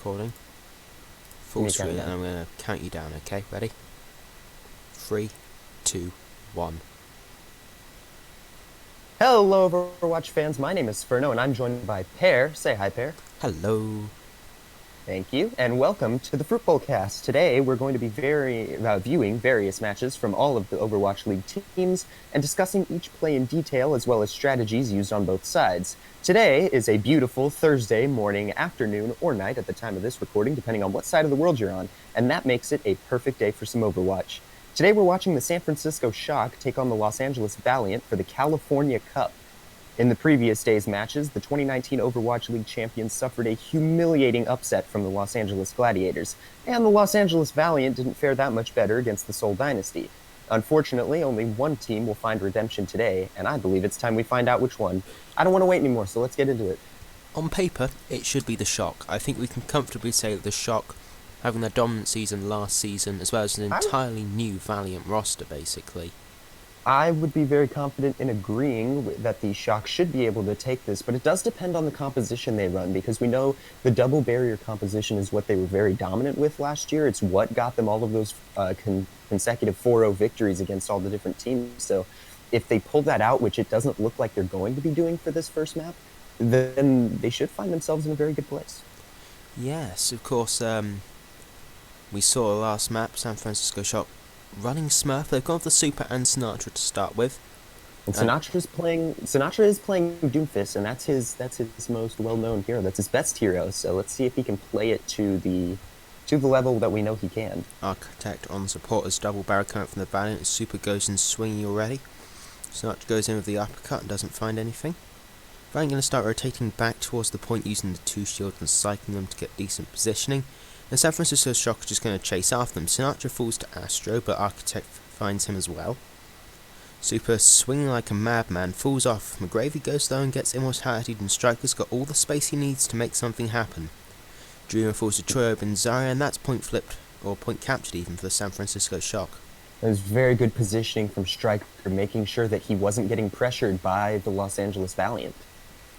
recording. Full screen, and I'm going to count you down, okay? Ready? 3, 2, 1. Hello, Overwatch fans. My name is Spherno, and I'm joined by Pear. Say hi, Pear. Hello. Thank you, and welcome to the Fruit Bowl cast. Today, we're going to be viewing various matches from all of the Overwatch League teams and discussing each play in detail as well as strategies used on both sides. Today is a beautiful Thursday morning, afternoon, or night at the time of this recording, depending on what side of the world you're on, and that makes it a perfect day for some Overwatch. Today, we're watching the San Francisco Shock take on the Los Angeles Valiant for the California Cup. In the previous day's matches, the 2019 Overwatch League champions suffered a humiliating upset from the Los Angeles Gladiators, and the Los Angeles Valiant didn't fare that much better against the Seoul Dynasty. Unfortunately, only one team will find redemption today, and I believe it's time we find out which one. I don't want to wait anymore, so let's get into it. On paper, it should be the Shock. I think we can comfortably say that the Shock, having their dominant season last season, as well as an entirely new Valiant roster, basically. I would be very confident in agreeing that the Shock should be able to take this, but it does depend on the composition they run, because we know the double barrier composition is what they were very dominant with last year. It's what got them all of those consecutive 4-0 victories against all the different teams. So if they pull that out, which it doesn't look like they're going to be doing for this first map, then they should find themselves in a very good place. Yes, of course, we saw the last map, San Francisco Shock, running Smurf. They've gone for the Super and Sinatra to start with. And Sinatra is playing Doomfist, and that's his most well-known hero. That's his best hero. So let's see if he can play it to the level that we know he can. Architect on support as double barrel coming from the Valiant. Super goes in swinging already. Sinatra goes in with the uppercut and doesn't find anything. Valiant going to start rotating back towards the point using the two shields and cycling them to get decent positioning. And San Francisco Shock are just going to chase after them. Sinatra falls to Astro, but Architect finds him as well. Super swinging like a madman, falls off. McGravy goes though and gets immortality, and Striker's got all the space he needs to make something happen. Dreamer falls to Troy Open Zarya, and that's point flipped, or point captured even, for the San Francisco Shock. It was very good positioning from Striker, making sure that he wasn't getting pressured by the Los Angeles Valiant.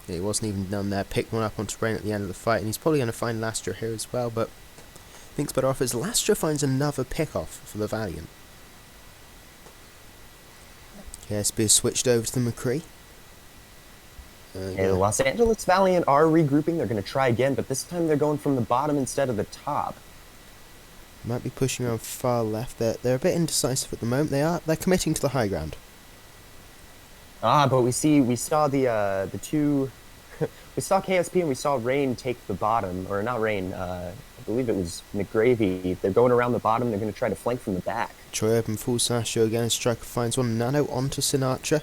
Yeah, he wasn't even done there. Picked one up onto Brain at the end of the fight, and he's probably going to find Lastra here as well, but thinks better off as Lastra finds another pick-off for the Valiant. KSP is switched over to the McCree. And the Los Angeles Valiant are regrouping. They're going to try again, but this time they're going from the bottom instead of the top. Might be pushing around far left. They're a bit indecisive at the moment. They're committing to the high ground. But we saw the two. We saw KSP and we saw Rain take the bottom, or not Rain. I believe it was McGravy. They're going around the bottom. They're going to try to flank from the back. Troy Open full Sasha again. Striker finds one. Nano onto Sinatra.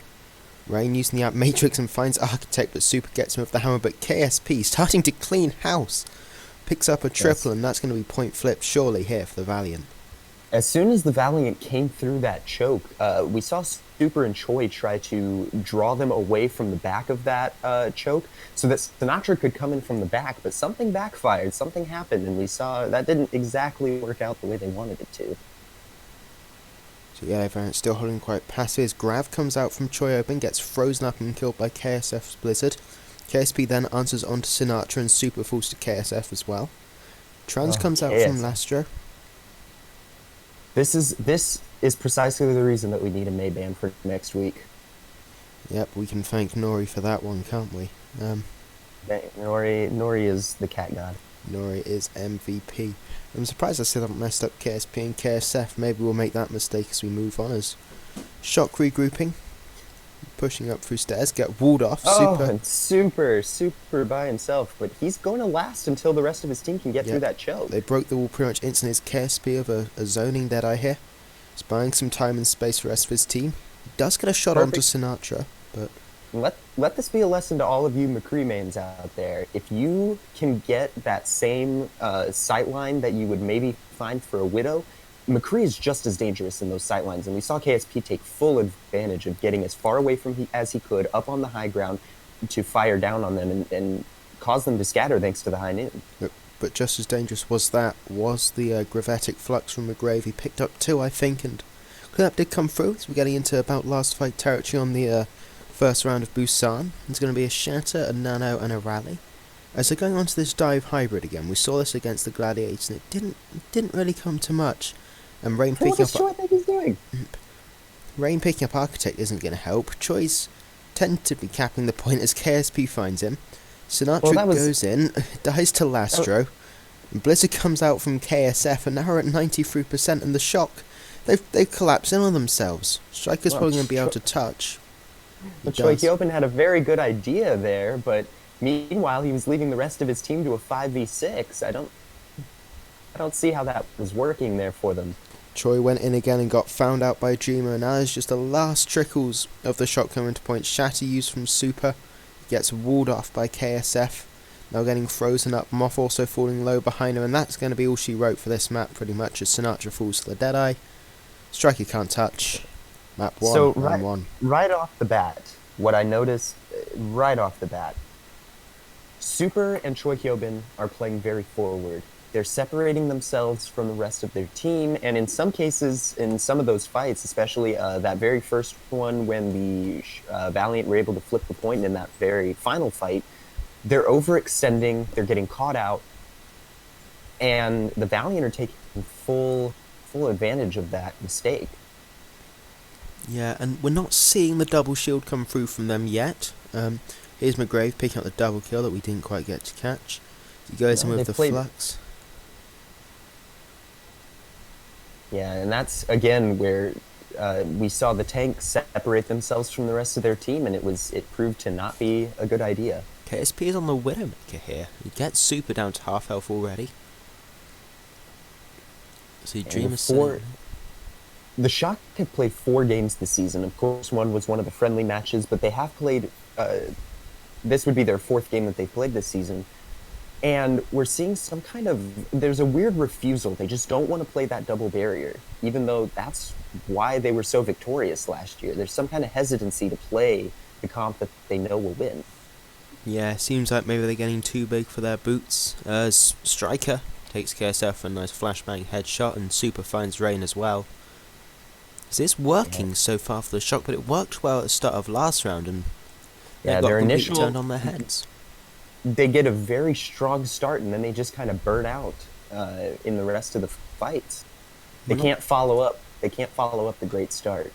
Rain using the Out Matrix and finds Architect, but Super gets him with the hammer. But KSP starting to clean house. Picks up a triple, and that's going to be point flipped surely here for the Valiant. As soon as the Valiant came through that choke, we saw Super and Choi try to draw them away from the back of that choke so that Sinatra could come in from the back, but something backfired, something happened, and we saw that didn't exactly work out the way they wanted it to. So yeah, Valiant still holding quite passive as Grav comes out from Choi Open, gets frozen up and killed by KSF's Blizzard. KSP then answers onto Sinatra and Super falls to KSF as well. Trans comes out from Lastro. This is precisely the reason that we need a May ban for next week. Yep, we can thank Nori for that one, can't we? Nori is the cat god. Nori is MVP. I'm surprised I still haven't messed up KSP and KSF. Maybe we'll make that mistake as we move on. As Shock regrouping, pushing up through stairs, get walled off. And super by himself, but he's going to last until the rest of his team can get through that choke. They broke the wall pretty much instantly as KSP of a zoning Deadeye here. He's buying some time and space for the rest of his team. He does get a shot onto Sinatra, but let this be a lesson to all of you McCree mains out there. If you can get that same sightline that you would maybe find for a Widow, McCree is just as dangerous in those sightlines, and we saw KSP take full advantage of getting as far away from as he could up on the high ground to fire down on them and cause them to scatter thanks to the high noon. But just as dangerous was the Gravetic Flux from McGravy. He picked up 2, I think, and cleanup did come through. So we're getting into about last fight territory on the first round of Busan. There's going to be a Shatter, a Nano, and a Rally. As they're going on to this dive hybrid again, we saw this against the Gladiators, and it didn't really come to much. And What does Choi think he's doing? Rain picking up Architect isn't going to help. Choi's tentatively capping the point as KSP finds him. Sinatra goes in, dies to Lastro. Blizzard comes out from KSF, and now we're at 93%, and the Shock, they've collapsed in on themselves. Striker's probably going to be able to touch. Choi Hyobin had a very good idea there, but meanwhile he was leaving the rest of his team to a 5v6. I don't see how that was working there for them. Choi went in again and got found out by Dreamer, and now there's just the last trickles of the Shock coming to point. Shatter used from Super, gets walled off by KSF, now getting frozen up. Moth also falling low behind her, and that's going to be all she wrote for this map pretty much, as Sinatra falls to the Deadeye. Striker can't touch. Map 1, so round 1. Right off the bat, what I noticed right off the bat, Super and Choi Hyobin are playing very forward. They're separating themselves from the rest of their team, and in some cases, in some of those fights, especially that very first one when the Valiant were able to flip the point in that very final fight, they're overextending, they're getting caught out, and the Valiant are taking full advantage of that mistake. Yeah, and we're not seeing the double shield come through from them yet. Here's McGrave picking up the double kill that we didn't quite get to catch. He goes in with the flux. Yeah, and that's, again, where we saw the tanks separate themselves from the rest of their team, and it proved to not be a good idea. KSP is on the Widowmaker here. He gets Super down to half health already. So Dreamer The Shock have played 4 games this season. Of course, one was one of the friendly matches, but they have played... this would be their 4th game that they've played this season. And we're seeing some kind of... There's a weird refusal. They just don't want to play that double barrier, even though that's why they were so victorious last year. There's some kind of hesitancy to play the comp that they know will win. Yeah, seems like maybe they're getting too big for their boots. As Striker takes KSF a nice flashbang headshot, and Super finds Rain as well. So it's working so far for the Shock, but it worked well at the start of last round, and they got completely turned on their heads. They get a very strong start, and then they just kind of burn out in the rest of the fights. They can't follow up. They can't follow up the great start.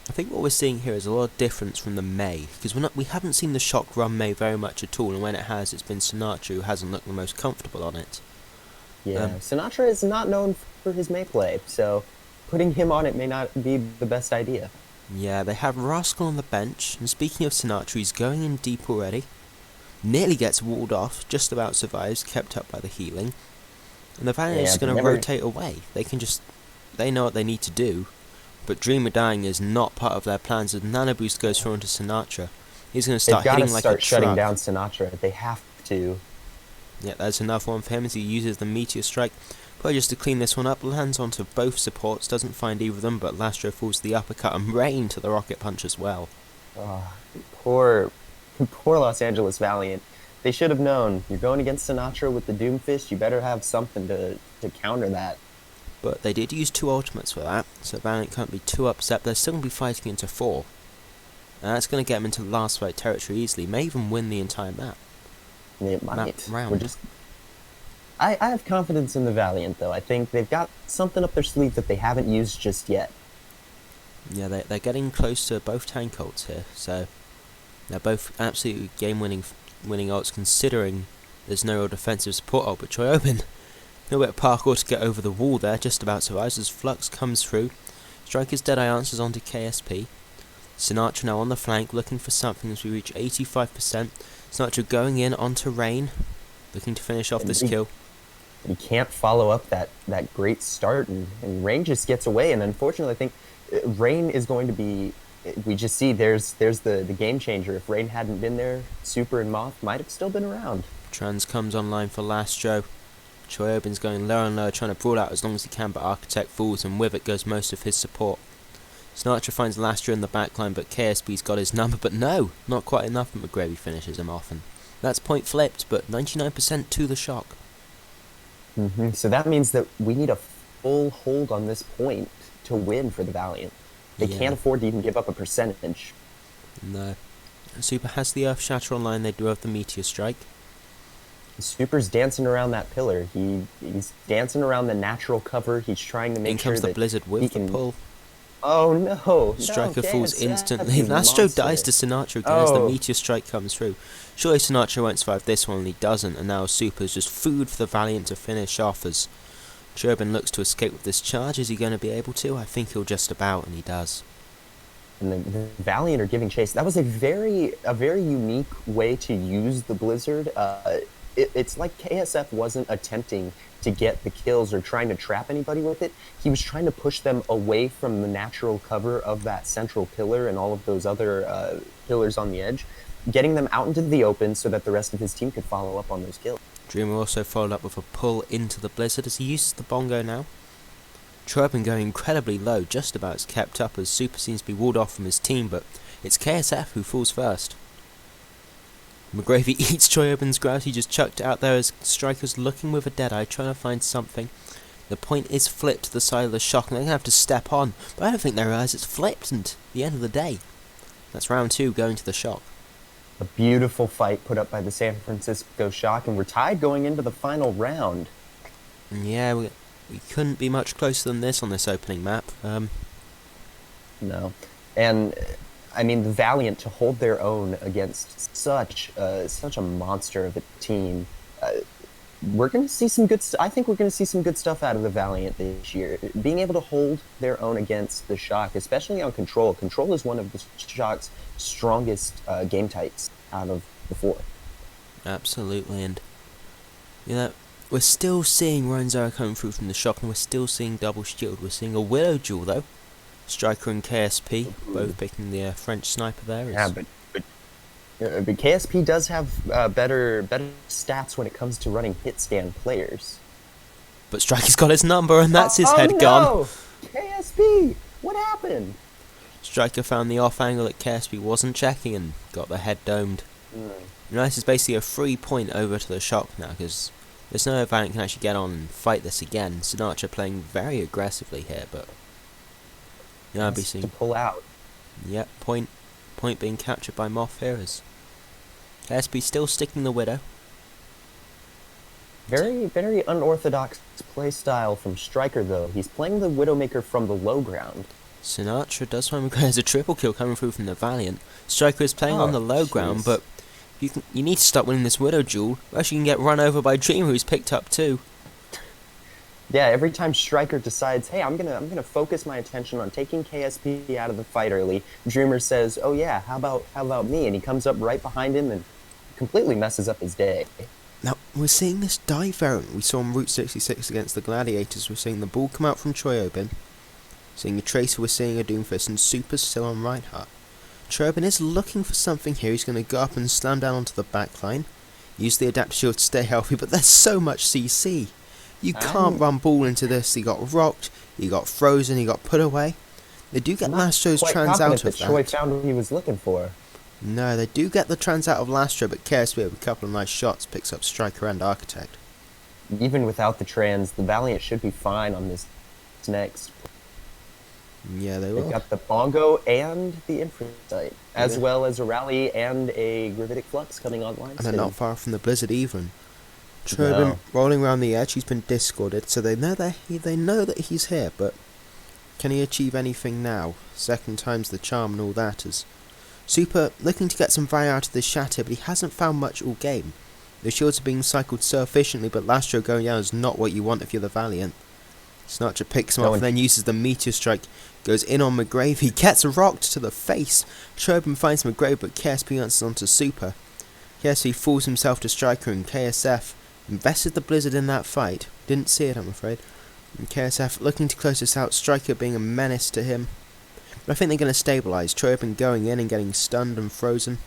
I think what we're seeing here is a lot of difference from the May, because we haven't seen the Shock run May very much at all, and when it has, it's been Sinatra who hasn't looked the most comfortable on it. Yeah, Sinatra is not known for his May play, so putting him on it may not be the best idea. Yeah, they have Rascal on the bench, and speaking of Sinatra, he's going in deep already. Nearly gets walled off, just about survives, kept up by the healing. And the Valiant is going to rotate away. They know what they need to do, but Dreamer dying is not part of their plans, as Nano Boost goes through onto Sinatra. He's going to start hitting like a truck. They've got to start shutting down Sinatra. They have to. Yeah, that's another one for him as he uses the Meteor Strike. Probably just to clean this one up, lands onto both supports, doesn't find either of them, but Lastro falls to the uppercut and Rain to the Rocket Punch as well. Poor Los Angeles Valiant. They should have known, you're going against Sinatra with the Doomfist, you better have something to counter that. But they did use 2 ultimates for that, so Valiant can't be too upset. They're still going to be fighting into 4. And that's going to get them into last fight territory easily, may even win the entire map. It might. Round. I have confidence in the Valiant, though. I think they've got something up their sleeve that they haven't used just yet. Yeah, they're getting close to both tank ults here, so they're both absolutely game-winning ults, considering there's no real defensive support ult. But Hyobin, a little bit of parkour to get over the wall there, just about survives as Flux comes through. Striker's Deadeye answers onto KSP. Sinatra now on the flank, looking for something as we reach 85%. Sinatra going in onto Rain, looking to finish off this kill. He can't follow up that great start, and Rain just gets away. And unfortunately, I think Rain is going to be... We just see there's the game changer. If Rain hadn't been there, Super and Moth might have still been around. Trans comes online for Lastro. Hyobin's going lower and lower, trying to brawl out as long as he can, but Architect falls, and with it goes most of his support. Sinatra finds Lastro in the backline, but KSP's got his number, but no, not quite enough, and McGrady finishes him off, and that's point flipped, but 99% to the Shock. So that means that we need a full hold on this point to win for the Valiant. They can't afford to even give up a percentage. No. Super has the Earth Shatter online, they do have the Meteor Strike. Super's dancing around that pillar. He's dancing around the natural cover. He's trying to In make comes sure the that Blizzard he with the can. pull. Oh no! No, Striker falls KSF, instantly. you Lastro dies monster. to Sinatra again as the Oh, Meteor Strike comes through. Surely Sinatra won't survive this one, and he doesn't, and now Super's just food for the Valiant to finish off as Cherubin looks to escape with this charge. Is he going to be able to? I think he'll just about, and he does. and the Valiant are giving chase. That was a very unique way to use the Blizzard. It's like KSF wasn't attempting to get the kills or trying to trap anybody with it. He was trying to push them away from the natural cover of that central pillar and all of those other pillars on the edge, getting them out into the open so that the rest of his team could follow up on those kills. Dreamer also followed up with a pull into the Blizzard as he uses the bongo now. Cherubin going incredibly low, just about as kept up as Super seems to be walled off from his team, but it's KSF who falls first. McGravy eats Cherubin's grouse. He just chucked it out there as Striker's looking with a dead eye, trying to find something. The point is flipped to the side of the shock, and they're going to have to step on, but I don't think they realise it's flipped, and at the end of the day, that's round 2 going to the shock. A beautiful fight put up by the San Francisco Shock, and we're tied going into the final round. And yeah, we couldn't be much closer than this on this opening map. No. And, I mean, the Valiant to hold their own against such a monster of a team. We're going to see some good I think we're going to see some good stuff out of the Valiant this year. Being able to hold their own against the Shock, especially on Control. Control is one of the Shock's strongest game types out of the 4. Absolutely, and you know, we're still seeing Ronzara coming through from the Shock, and we're still seeing double shield. We're seeing a Widow duel though. Striker and KSP both picking the French sniper there. Yeah, but KSP does have better stats when it comes to running hit stand players. But Striker's got his number, and that's his head no! gone. KSP, what happened? Striker found the off angle that KSP wasn't checking and got the head domed. Now this is basically a free point over to the Shock now, because there's no Valiant can actually get on and fight this again. Sinatra playing very aggressively here, but I'll be seeing to pull out. Yep, point being captured by Moth here as KSP still sticking the Widow. Very unorthodox play style from Striker though. He's playing the Widowmaker from the low ground. Sinatra does find there's a triple kill coming through from the Valiant. Striker is playing on the low ground, but you need to stop winning this Widow duel, or else you can get run over by Dreamer, who's picked up too. Yeah, every time Striker decides, hey, I'm gonna focus my attention on taking KSP out of the fight early, Dreamer says, oh yeah, how about me? And he comes up right behind him and completely messes up his day. Now, we're seeing this dive variant we saw on Route 66 against the Gladiators. We're seeing the ball come out from Choyobin. Seeing a Tracer, we're seeing a Doomfist, and Super's still on Reinhardt. Choyobin is looking for something here. He's going to go up and slam down onto the back line. Use the Adapt Shield to stay healthy, but there's so much CC. You can't run ball into this. He got rocked, he got frozen, he got put away. They do get Lastro's trans out of that. Choi found what he was looking for. No, they do get the trans out of Lastro, but KSP with a couple of nice shots picks up Striker and Architect. Even without the trans, the Valiant should be fine on this next. Yeah, they will. They've got the Bongo and the Infrasight, as well as a Rally and a Gravitic Flux coming online And soon. they're not far from the Blizzard even. Cherubin rolling around the edge, he's been discorded, so they know that he's here, but can he achieve anything now? Second time's the charm and all that is. Super looking to get some value out of this shatter, but he hasn't found much all game. The shields are being cycled so efficiently, but Lastro going down is not what you want if you're the Valiant. Snatcher picks him up and then uses the Meteor Strike, goes in on McGrave, he gets rocked to the face. Cherubin finds McGrave, but KSP answers onto Super. KSP fools himself to Striker, and KSF invested the Blizzard in that fight. Didn't see it, I'm afraid. And KSF looking to close this out, Striker being a menace to him. But I think they're going to stabilise. Cherubin going in and getting stunned and frozen.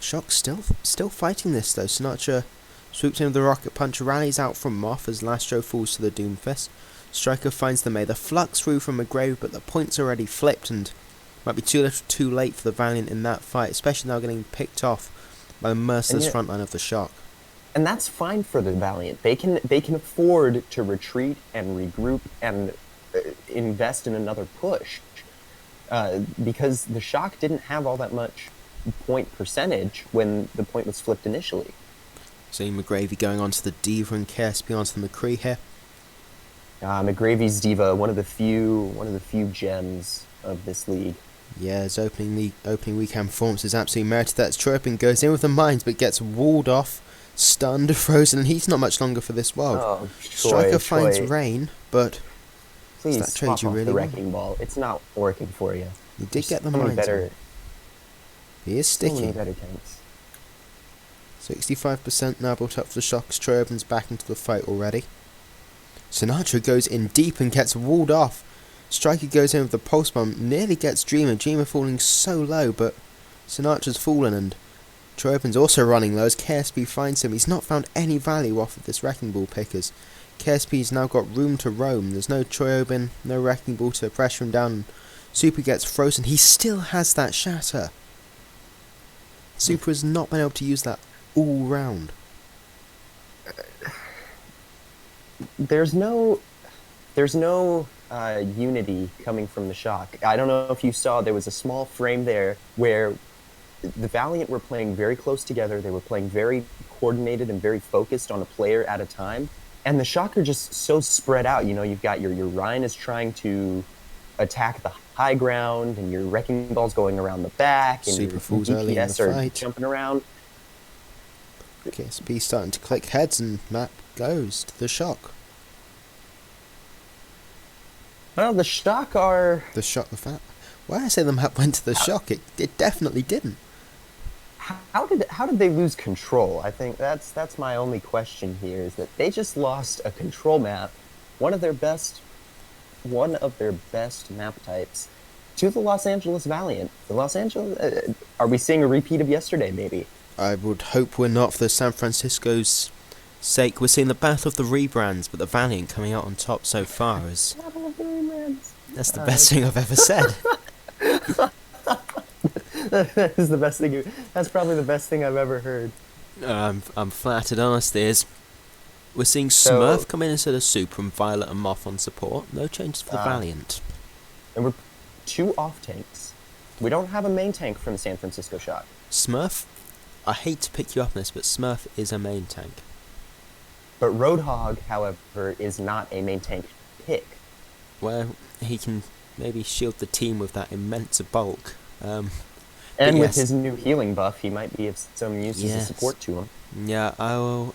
Shock still fighting this though. Sinatra swoops in with the rocket punch, rallies out from Moth as Lastro falls to the Doomfist. Striker finds the May. The flux through from McGrave, but the point's already flipped and might be too little too late for the Valiant in that fight, especially now getting picked off by the merciless frontline of the Shock. And that's fine for the Valiant. They can afford to retreat and regroup and invest in another push because the Shock didn't have all that much point percentage when the point was flipped initially. See McGravy going on to the Diva and KSP onto the McCree here. McGravy's Diva, one of the few gems of this league. Yeah, his opening weekend performance is absolutely merited. That's Chirpin goes in with the mines but gets walled off, stunned, frozen, and he's not much longer for this world. Oh, Striker finds Rain, but please that trade you off really the want? wrecking ball. It's not working for you. He did get the so many mines. better, He is so many sticking. better tanks. 65% now built up for the Shocks. Chirpin's back into the fight already. Sinatra goes in deep and gets walled off. Striker goes in with the pulse bomb, nearly gets Dreamer. Dreamer falling so low, but Sinatra's fallen and Chirpin's also running low as KSP finds him. He's not found any value off of this Wrecking Ball pickers. KSP's now got room to roam. There's no Choyobin, no Wrecking Ball to pressure him down. Super gets frozen. He still has that shatter. Super has not been able to use that all round. There's no unity coming from the Shock. I don't know if you saw, there was a small frame there where the Valiant were playing very close together. They were playing very coordinated and very focused on a player at a time. And the Shock are just so spread out. You know, you've got your Ryan is trying to attack the high ground, and your Wrecking Ball's going around the back, and Super your falls early in the DPS are fight. jumping around. KSP starting to click heads and map goes to the Shock. Well, the Shock are... The Shock of that. Why I say the map went to the Shock? It definitely didn't. How did they lose control? I think that's my only question here, is that they just lost a control map, one of their best map types, to the Los Angeles Valiant. The Los Angeles, are we seeing a repeat of yesterday? Maybe. I would hope we're not, for San Francisco's sake. We're seeing the battle of the rebrands, but the Valiant coming out on top so far is... That's the best thing I've ever said. That is the best thing. That's probably the best thing I've ever heard. I'm flattered, honestly. We're seeing Smurf come in instead of Super and Violet and Moth on support. No changes for the Valiant. And we're 2 off tanks. We don't have a main tank from the San Francisco Shock. Smurf, I hate to pick you up on this, but Smurf is a main tank. But Roadhog, however, is not a main tank pick. Where he can maybe shield the team with that immense bulk. And with yes. his new healing buff, he might be of some use as a support to him. Yeah, I'll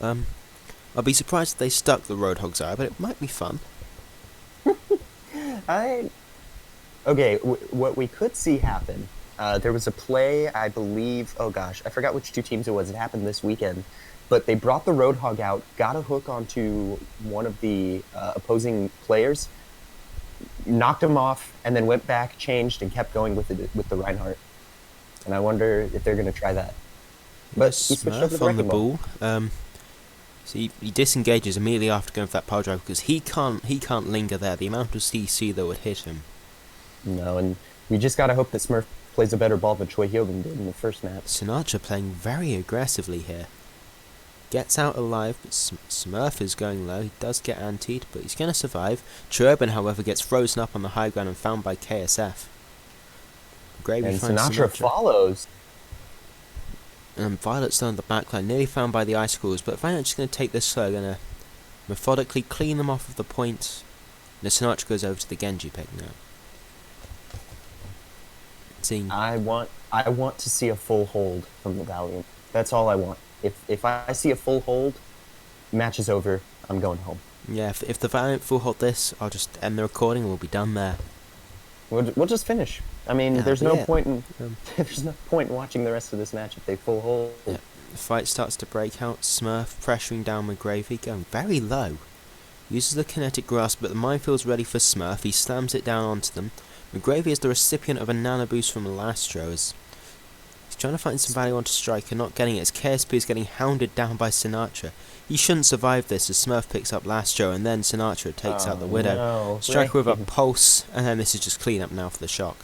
be surprised if they stuck the Roadhog's eye, but it might be fun. Okay, what we could see happen, there was a play, I believe, oh gosh, I forgot which 2 teams it was, it happened this weekend, but they brought the Roadhog out, got a hook onto one of the opposing players, knocked him off, and then went back, changed, and kept going with the Reinhardt. And I wonder if they're going to try that. But he switched up with Smurf on the Wrecking Ball. ball. So he disengages immediately after going for that power drive because he can't linger there. The amount of CC that would hit him. No, and we just got to hope that Smurf plays a better ball than Choi Hyobin did in the first match. Sinatra playing very aggressively here. Gets out alive, but Smurf is going low. He does get antied, but he's going to survive. Churban, however, gets frozen up on the high ground and found by KSF. Gravy And finds Sinatra follows. And Violet's still on the backline, nearly found by the icicles, but Violet's just going to take this slow, going to methodically clean them off of the point. And Sinatra goes over to the Genji pick now. I want to see a full hold from the Valiant. That's all I want. If I see a full hold, match is over. I'm going home. Yeah, if the Valiant full hold this, I'll just end the recording and we'll be done there. We'll just finish. I mean, there's no point in watching the rest of this match if they full hold. Yeah. The fight starts to break out. Smurf pressuring down McGravy, going very low. Uses the kinetic grasp, but the minefield's ready for Smurf. He slams it down onto them. McGravy is the recipient of a nano boost from Alastro as he's trying to find some value onto Striker, not getting it as KSP is getting hounded down by Sinatra. He shouldn't survive this as Smurf picks up Lastro and then Sinatra takes out the Widow. No. Striker with a pulse, and then this is just clean up now for the Shock.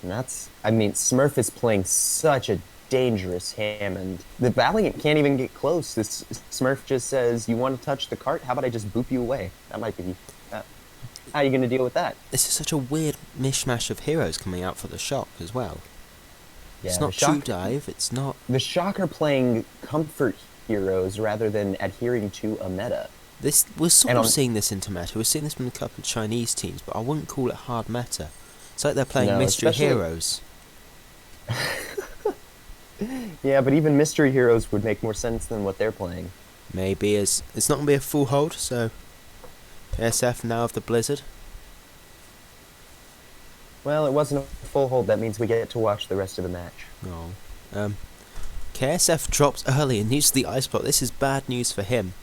And Smurf is playing such a dangerous ham, and the Valiant can't even get close. This Smurf just says, "You want to touch the cart? How about I just boop you away?" That might be... how are you going to deal with that? This is such a weird mishmash of heroes coming out for the Shock as well. Yeah, it's not True Dive, it's not... The Shock are playing comfort heroes rather than adhering to a meta. We're sort And of on, seeing this into meta. We're seeing this from a couple of Chinese teams, but I wouldn't call it hard meta. It's like they're playing no, mystery especially heroes. yeah, but even mystery heroes would make more sense than what they're playing. Maybe it's not going to be a full hold, so SF now of the Blizzard. Well, it wasn't a full hold. That means we get to watch the rest of the match. Oh. KSF drops early and uses the ice block. This is bad news for him.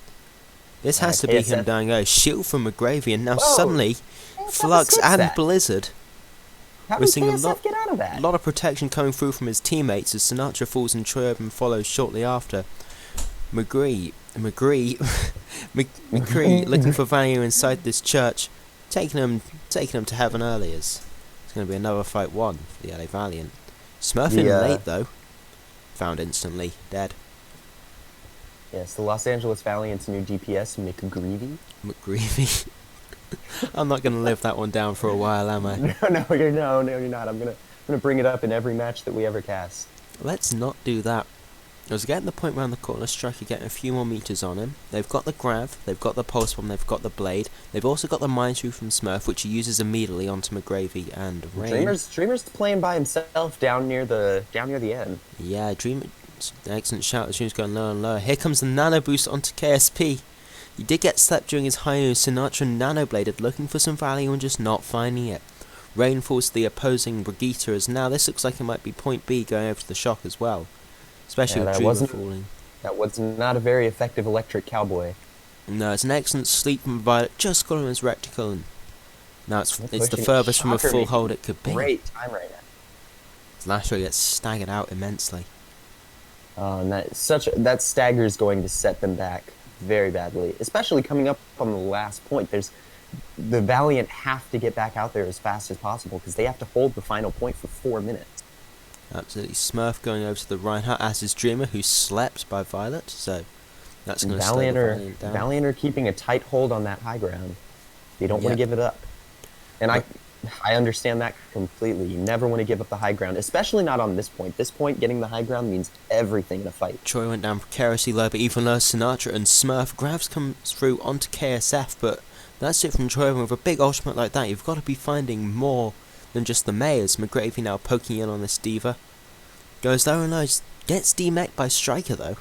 This has to be him dying. Oh, shield from McGravy, and now suddenly Flux and that. Blizzard. How We're did seeing KSF get out of that? a lot of protection coming through from his teammates as Sinatra falls and Troy Open follows shortly after. McGree looking for value inside this church, taking him to heaven early as it's going to be another fight won for the LA Valiant. Smurf in late though, found instantly dead. Yes, the Los Angeles Valiant's new DPS, McGreevy. I'm not going to live that one down for a while, am I? No, you're not. I'm gonna bring it up in every match that we ever cast. Let's not do that. I was getting the point round the corner, Striker getting a few more meters on him. They've got the Grav, they've got the Pulse Bomb, they've got the Blade. They've also got the Mind Shrew from Smurf, which he uses immediately onto McGravy and Rain. Dreamer's playing by himself down near the end. Yeah, Dreamer, excellent shout as Dreamer's going lower and lower. Here comes the Nano Boost onto KSP. He did get slept during his high noon. Sinatra Nano Bladed, looking for some value and just not finding it. Rain falls to the opposing Brigitte as now this looks like it might be point B going over to the Shock as well. Especially with Dreamer falling. That was not a very effective electric cowboy. No, it's an excellent sleep from Violet, just got him his reticle, and now it's the furthest from a full hold it could be. Great time right now. Lasher gets staggered out immensely. And that stagger is going to set them back very badly, especially coming up on the last point. The Valiant have to get back out there as fast as possible because they have to hold the final point for 4 minutes. Absolutely. Smurf going over to the Reinhardt, as is Dreamer, who's slept by Violet, so that's going to slow the Valiant down. Valiant are keeping a tight hold on that high ground. They don't want to give it up. And I understand that completely. You never want to give up the high ground, especially not on this point. This point, getting the high ground means everything in a fight. Troy went down precariously low, but even lower, Sinatra and Smurf. Grabs comes through onto KSF, but that's it from Troy. With a big ultimate like that, you've got to be finding more than just the Mayors. McGravy now poking in on this Diva. Goes low and low, gets demeched by Striker though.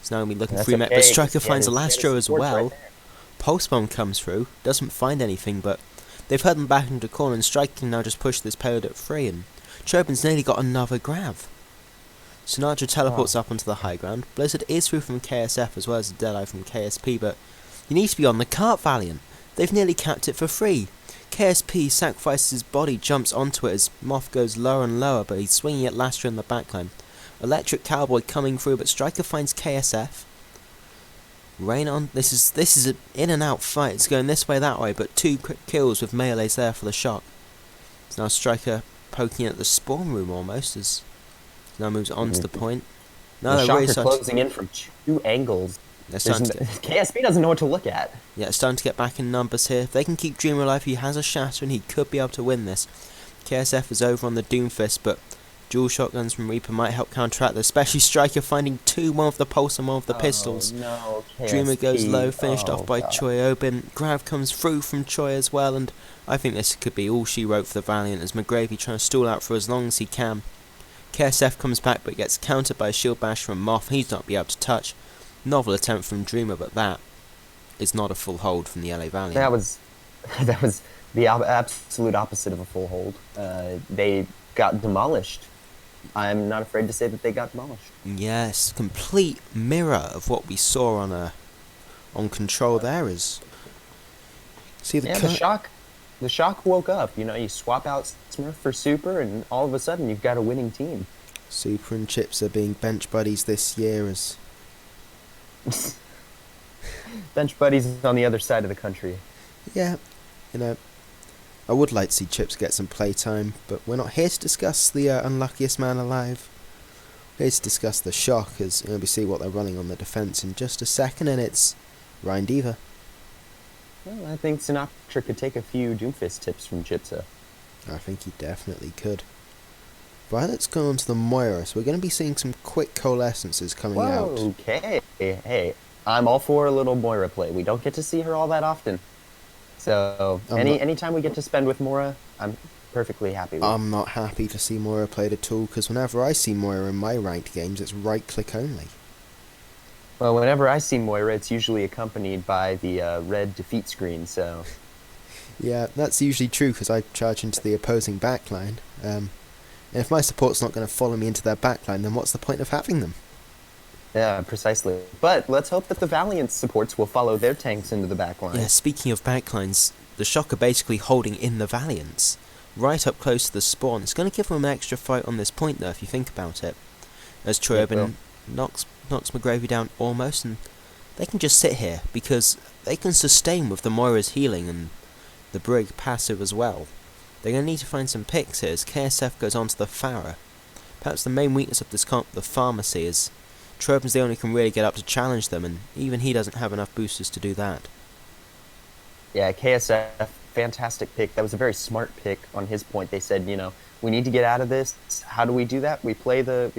He's now going to be looking for Mech, but Striker finds Alastro as well. Pulse Bomb comes through, doesn't find anything, but they've held them back into the corner, and Striker can now just push this payload at free, and Chopin's nearly got another grab. Sinatra teleports up onto the high ground. Blizzard is through from KSF as well as a Deadeye from KSP, but you need to be on the cart, Valiant. They've nearly capped it for free. KSP sacrifices his body, jumps onto it as Moth goes lower and lower, but he's swinging at Lastra in the backline. Electric Cowboy coming through, but Striker finds KSF. Rain on. This is an in and out fight. It's going this way, that way, but 2 quick kills with melees there for the Shock. It's now Striker poking at the spawn room almost as now moves on to the point. Now the Shock are closing in from 2 angles. KSP doesn't know what to look at. Yeah, it's starting to get back in numbers here. If they can keep Dreamer alive, he has a shatter and he could be able to win this. KSF is over on the Doomfist, but dual shotguns from Reaper might help counteract this, especially Striker finding 2, one with the Pulse and one with the pistols. No, KSP. Dreamer goes low, finished off by Choi Obin. Grav comes through from Choi as well, and I think this could be all she wrote for the Valiant as McGravy trying to stall out for as long as he can. KSF comes back but gets countered by a shield bash from Moth. He's not be able to touch. Novel attempt from Dreamer, but that is not a full hold from the LA Valiant. That was the absolute opposite of a full hold. They got demolished. I'm not afraid to say that they got demolished. Yes, complete mirror of what we saw on Control there is. See the Shock. The Shock woke up. You know, you swap out Smurf for Super, and all of a sudden you've got a winning team. Super and Chips are being bench buddies this year as bench buddies on the other side of the country. Yeah, you know, I would like to see Chips get some playtime, but we're not here to discuss the unluckiest man alive. We're here to discuss the Shock, as we see what they're running on the defence in just a second, and it's Ryan Diva. Well, I think Sinatra could take a few Doomfist tips from Chipsa. I think he definitely could. Violet's gone on to the Moira, so we're going to be seeing some quick coalescences coming out. Whoa, okay. Hey, I'm all for a little Moira play. We don't get to see her all that often. So anytime we get to spend with Moira, I'm perfectly happy with. I'm not happy to see Moira played at all, because whenever I see Moira in my ranked games, it's right-click only. Well, whenever I see Moira, it's usually accompanied by the red defeat screen, so... Yeah, that's usually true, because I charge into the opposing backline. And if my support's not going to follow me into their backline, then what's the point of having them? Yeah, precisely. But let's hope that the Valiant supports will follow their tanks into the backline. Yeah, speaking of backlines, the Shock are basically holding in the Valiants, right up close to the spawn. It's going to give them an extra fight on this point, though, if you think about it. As Cherubin knocks McGravy down almost, and they can just sit here, because they can sustain with the Moira's healing and the Brig passive as well. They're going to need to find some picks here as KSF goes on to the Farah. Perhaps the main weakness of this comp, the Pharmacy, is Cherubin's the only one who can really get up to challenge them, and even he doesn't have enough boosters to do that. Yeah, KSF, fantastic pick. That was a very smart pick on his point. They said, we need to get out of this. How do we do that? We play the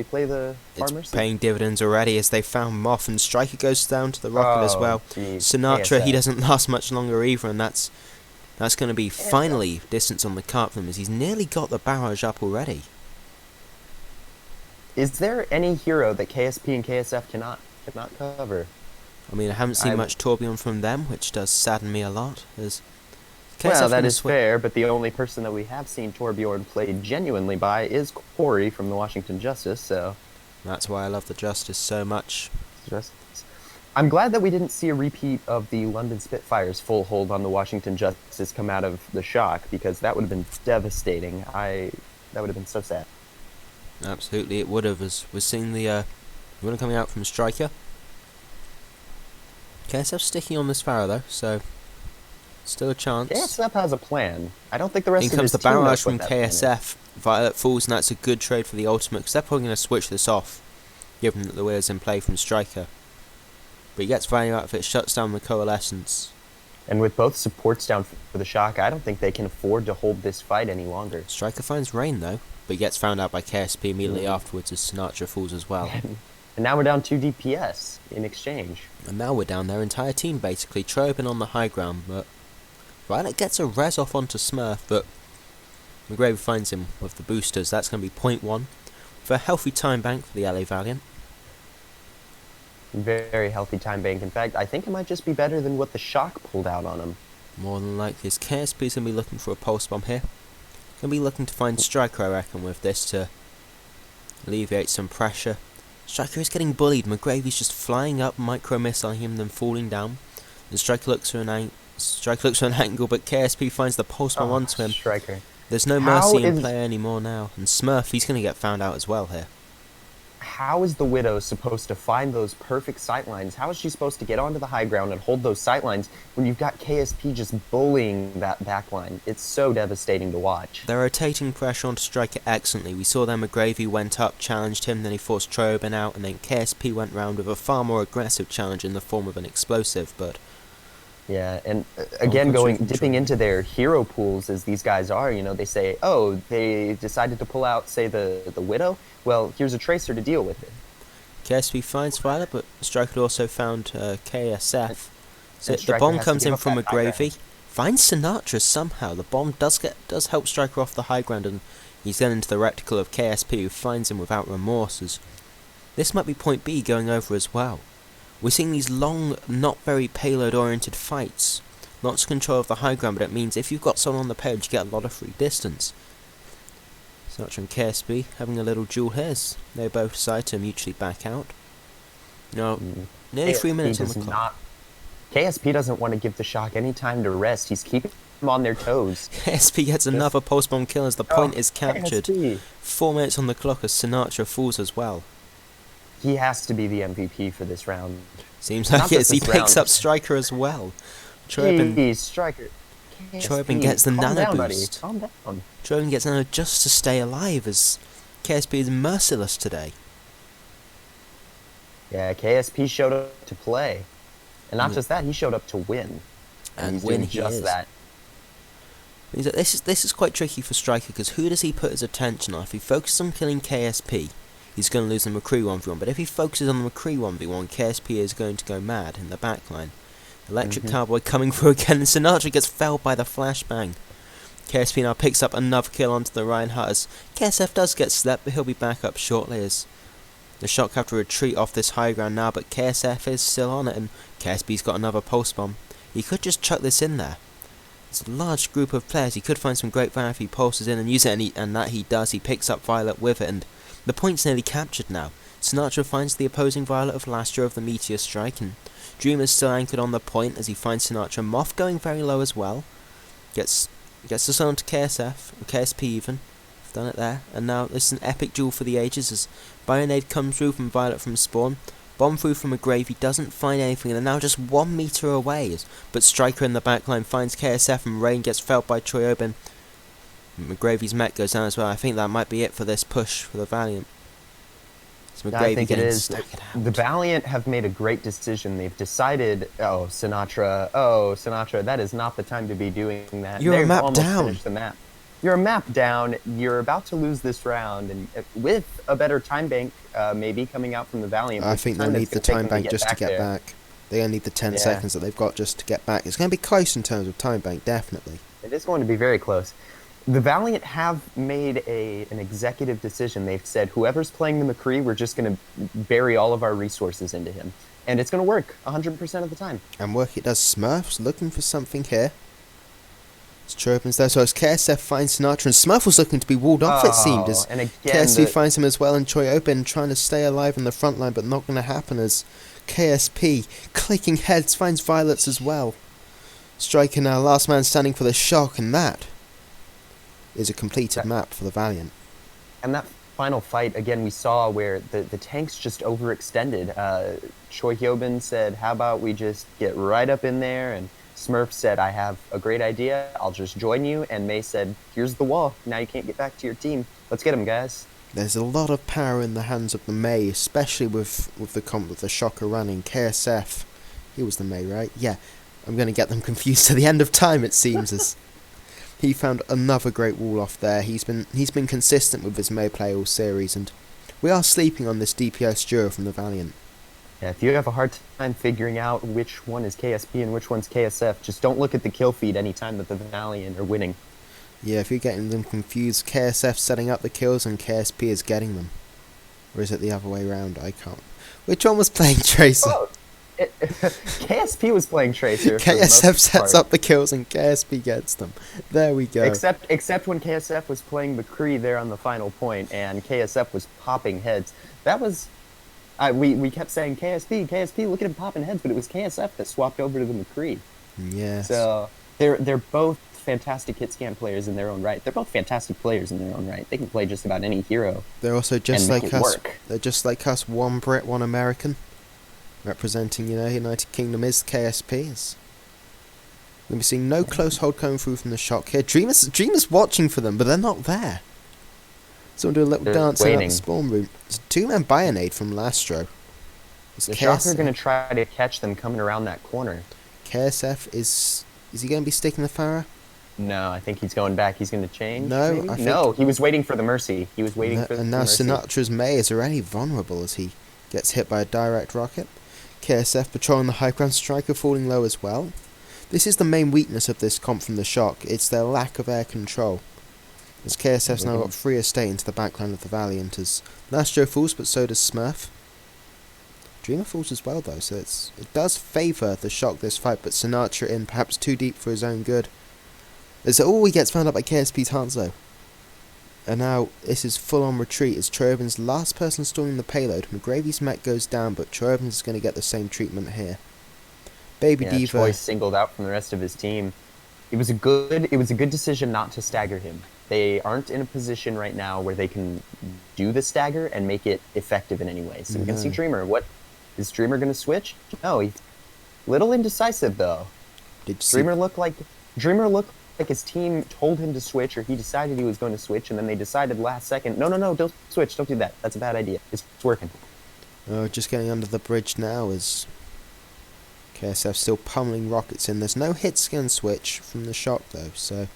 farmers. It's paying dividends already as they found Moth, and Striker goes down to the rocket as well. Geez, Sinatra, KSF. he doesn't last much longer either, and that's going to be finally distance on the cart from him as he's nearly got the barrage up already. Is there any hero that KSP and KSF cannot cover? I mean, I haven't seen much Torbjorn from them, which does sadden me a lot. As Well, that is fair, but the only person that we have seen Torbjorn played genuinely by is Corey from the Washington Justice, so... That's why I love the Justice so much. I'm glad that we didn't see a repeat of the London Spitfire's full hold on the Washington Justice come out of the Shock, because that would have been devastating. That would have been so sad. Absolutely, it would have. As we're seeing the winner coming out from Striker. KSF sticking on this Farah though, so still a chance. KSF has a plan. I don't think the rest In of comes his the team barrage knows what from that plan KSF. Violet falls, and that's a good trade for the ultimate, because they're probably going to switch this off, given that the wheel's in play from Striker. But he gets value out of it, shuts down the Coalescence. And with both supports down for the Shock, I don't think they can afford to hold this fight any longer. Striker finds Rain though, but he gets found out by KSP immediately afterwards as Sinatra falls as well. And now we're down 2 DPS in exchange. And now we're down their entire team basically, Trobin on the high ground, but Violet gets a res off onto Smurf, but McGravy finds him with the boosters. That's going to be 0.1 for a healthy time bank for the LA Valiant. Very healthy time bank. In fact, I think it might just be better than what the Shock pulled out on him. More than likely, as KSP's going to be looking for a pulse bomb here. Going to be looking to find Striker, I reckon, with this to alleviate some pressure. Striker is getting bullied. McGravy's just flying up, micro-missiling him, then falling down. And Striker looks for an angle, but KSP finds the pulse bomb onto him. Striker. There's no mercy in play anymore now. And Smurf, he's going to get found out as well here. How is the Widow supposed to find those perfect sightlines? How is she supposed to get onto the high ground and hold those sightlines when you've got KSP just bullying that backline? It's so devastating to watch. They're rotating pressure onto Striker excellently. We saw that McGravy went up, challenged him, then he forced Trobin out, and then KSP went round with a far more aggressive challenge in the form of an explosive, but... Yeah, and again, dipping into their hero pools as these guys are, they say, oh, they decided to pull out, say, the Widow? Well, here's a Tracer to deal with it. KSP finds Violet, but Striker also found KSF. So the bomb comes in from McGravy. Finds Sinatra somehow. The bomb does help Striker off the high ground, and he's then into the reticle of KSP, who finds him without remorse. As this might be point B going over as well. We're seeing these long, not very payload-oriented fights. Lots of control of the high ground, but it means if you've got someone on the payload, you get a lot of free distance. Sinatra and KSP having a little duel here. They both decide to mutually back out. Nearly 3 minutes on the clock. KSP doesn't want to give the Shock any time to rest. He's keeping them on their toes. KSP gets another pulse bomb kill as the point is captured. KSP. 4 minutes on the clock as Sinatra falls as well. He has to be the MVP for this round. Seems like it as he picks up Striker as well. Striker. Trobin gets the nano boost. Calm down. Trobin gets nano just to stay alive as KSP is merciless today. Yeah, KSP showed up to play. And not just that, he showed up to win. And he's win doing just that. Means that this is quite tricky for Striker, because who does he put his attention on? If he focuses on killing KSP, he's going to lose the McCree 1v1, but if he focuses on the McCree 1v1, KSP is going to go mad in the backline. Electric Cowboy coming through again, and Sinatra gets felled by the flashbang. KSP now picks up another kill onto the Reinhardt as KSF does get slept, but he'll be back up shortly as the Shock have to retreat off this high ground now, but KSF is still on it, and KSP's got another pulse bomb. He could just chuck this in there. It's a large group of players. He could find some great value if he pulses in and use it, and that he does. He picks up Violet with it, and the point's nearly captured now. Sinatra finds the opposing Violet of last year of the Meteor Strike, and Dreamer's still anchored on the point as he finds Sinatra. Moth going very low as well. Gets the sun to KSF, or KSP even. Done it there, and now this is an epic duel for the ages as Bionade comes through from Violet from spawn. Bomb through from a grave, he doesn't find anything, and they're now just 1 meter away. But Striker in the backline finds KSF, and Rain gets felled by Choyobin. McGravy's mech goes down as well. I think that might be it for this push for the Valiant. So I think it is. The Valiant have made a great decision. They've decided, Sinatra, that is not the time to be doing that. You're a map almost down. Finished the map. You're a map down. You're about to lose this round, and with a better time bank, maybe coming out from the Valiant. I think they'll need the time bank just to get back. They only need the 10 seconds that they've got just to get back. It's going to be close in terms of time bank, definitely. It is going to be very close. The Valiant have made an executive decision. They've said, whoever's playing the McCree, we're just going to bury all of our resources into him. And it's going to work 100% of the time. And work it does. Smurfs looking for something here. It's Chirpins there, so as KSF finds Sinatra, and Smurf was looking to be walled off, it seemed, as KSP finds him as well, and Choyobin trying to stay alive in the front line, but not going to happen as KSP, clicking heads, finds Violets as well. Striker now, last man standing for the Shock, and that is a completed map for the Valiant. And that final fight, again, we saw where the tanks just overextended. Choyobin said, how about we just get right up in there, and Smurf said, I have a great idea, I'll just join you, and May said, here's the wall, now you can't get back to your team. Let's get him, guys. There's a lot of power in the hands of the May, especially with the comp with the Shocker running. KSF, he was the May, right? Yeah, I'm going to get them confused to the end of time, it seems, as he found another great wall off there. He's been consistent with his May play all series, and we are sleeping on this DPS duo from the Valiant. Yeah, if you have a hard time figuring out which one is KSP and which one's KSF, just don't look at the kill feed any time that the Valiant are winning. Yeah, if you're getting them confused, KSF's setting up the kills and KSP is getting them. Or is it the other way around? I can't. Which one was playing Tracer? Oh, KSP was playing Tracer. KSF sets up the kills and KSP gets them. There we go. Except when KSF was playing McCree there on the final point and KSF was popping heads. That was... we kept saying KSP, look at him popping heads, but it was KSF that swapped over to the McCree. Yes. So they're both fantastic hit scan players in their own right. They're both fantastic players in their own right. They can play just about any hero. They're also just like us. Work. They're just like us. One Brit, one American. Representing, United Kingdom is KSP. We're seeing no close hold coming through from the Shock here. Dreamer's watching for them, but they're not there. Someone do a little dance out the spawn room. It's a 2-man Bionade from Lastro. The Shock are going to try to catch them coming around that corner. KSF is he going to be sticking the Farah? No, I think he's going back. He's going to change. No, no, he was waiting for the Mercy. He was waiting for the Mercy. And now Sinatra's May is already vulnerable as he gets hit by a direct rocket. KSF patrolling the high ground, Striker falling low as well. This is the main weakness of this comp from the Shock. It's their lack of air control. As KSF's now got free estate into the backline of the Valiant as Lastro falls, but so does Smurf. Dreamer falls as well though, so it does favour the Shock this fight, but Sinatra in perhaps too deep for his own good. As he gets found up by KSP's Hanzo. And now this is full on retreat as Choyobin's last person storming the payload. McGravy's mech goes down, but Choyobin is going to get the same treatment here. Baby Diva. Choi singled out from the rest of his team. It was a good decision not to stagger him. They aren't in a position right now where they can do the stagger and make it effective in any way. So we can see Dreamer. What is Dreamer going to switch? No, he's little indecisive though. Dreamer looked like his team told him to switch, or he decided he was going to switch, and then they decided last second, no, don't switch, don't do that. That's a bad idea. It's working. Oh, just getting under the bridge now is KSF still pummeling rockets in. There's no hit scan switch from the shock though, so...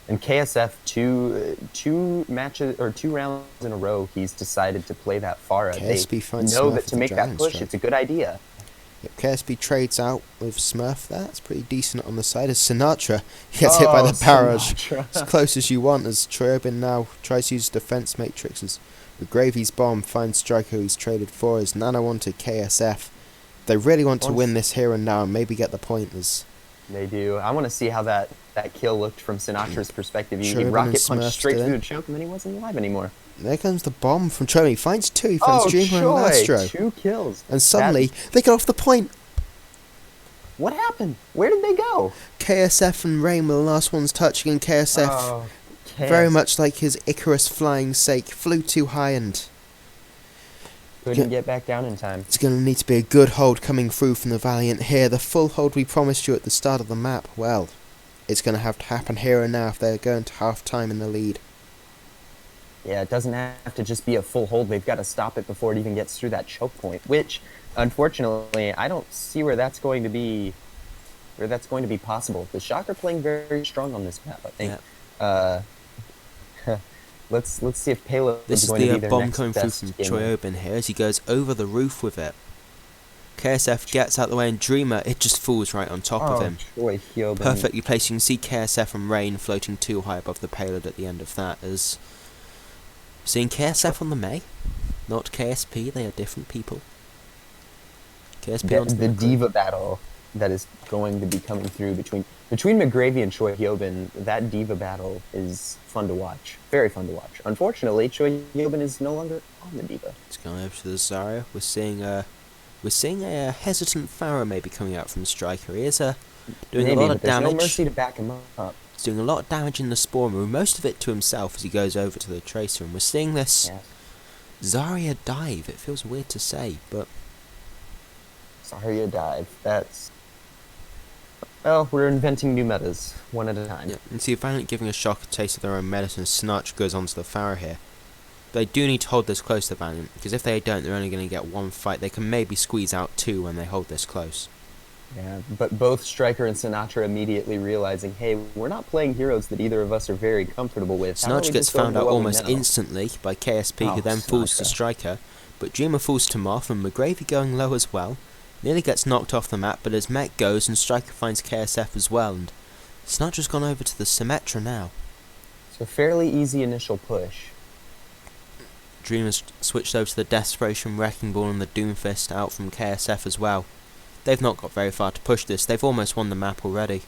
And KSF, two matches or 2 rounds in a row, he's decided to play that Pharah. KSB finds know Smurf that to with make the that Dragon push, Strike. it's a good idea. Yep, KSB trades out with Smurf there. That's pretty decent on the side. As Sinatra gets hit by the barrage. As close as you want, as Choyobin now tries to use defense matrixes. But Gravy's bomb finds Striker who he's traded for as Nano onto KSF. They really want to win this here and now and maybe get the point as... They do. I want to see how that kill looked from Sinatra's perspective. He Choyobin rocket and punched Smurf straight still through in. the choke, and then he wasn't alive anymore. There comes the bomb from Choyobin. He finds 2. He finds Dreamer and Lastro. 2 kills. And suddenly, they get off the point. What happened? Where did they go? KSF and Rain were the last ones touching, and KSF, very much like his Icarus flying sake, flew too high and... Couldn't get back down in time. It's going to need to be a good hold coming through from the Valiant here. The full hold we promised you at the start of the map, well, it's going to have to happen here and now if they're going to half-time in the lead. Yeah, it doesn't have to just be a full hold. They've got to stop it before it even gets through that choke point, which, unfortunately, I don't see where that's going to be possible. The Shock are playing very strong on this map, I think. Yeah. Let's see if Payload This is is going to be the their bomb next coming through best from gamer. Choyobin here as he goes over the roof with it. KSF gets out the way and Dreamer, it just falls right on top of him. Perfectly placed. You can see KSF and Rain floating too high above the payload at the end of that. As seeing KSF on the May, not KSP, they are different people. KSP onto The diva battle that is going to be coming through between McGravy and Choi Hyobin, that diva battle is fun to watch. Very fun to watch. Unfortunately, Choi Hyobin is no longer on the diva. It's going over to the Zarya. We're seeing a hesitant Pharah maybe coming out from Striker. He is doing a lot of damage. There's no mercy to back him up. He's doing a lot of damage in the spawn room, most of it to himself as he goes over to the Tracer. And we're seeing this Zarya dive. It feels weird to say, but... Zarya dive. That's... Well, we're inventing new metas, one at a time. Yeah, and see Valiant giving a Shock a taste of their own medicine. Snatch goes onto the Pharah here. They do need to hold this close to Valiant, because if they don't, they're only going to get 1 fight. They can maybe squeeze out 2 when they hold this close. Yeah, but both Striker and Sinatra immediately realizing, hey, we're not playing heroes that either of us are very comfortable with. Sinatra gets found out almost instantly by KSP, who then falls to Striker. But Dreamer falls to Moth, and McGravy going low as well. Nearly gets knocked off the map, but as Mech goes and Striker finds KSF as well, and Sinatra's gone over to the Symmetra now. So fairly easy initial push. Dreamer's switched over to the Desperation Wrecking Ball and the Doomfist out from KSF as well. They've not got very far to push this, they've almost won the map already.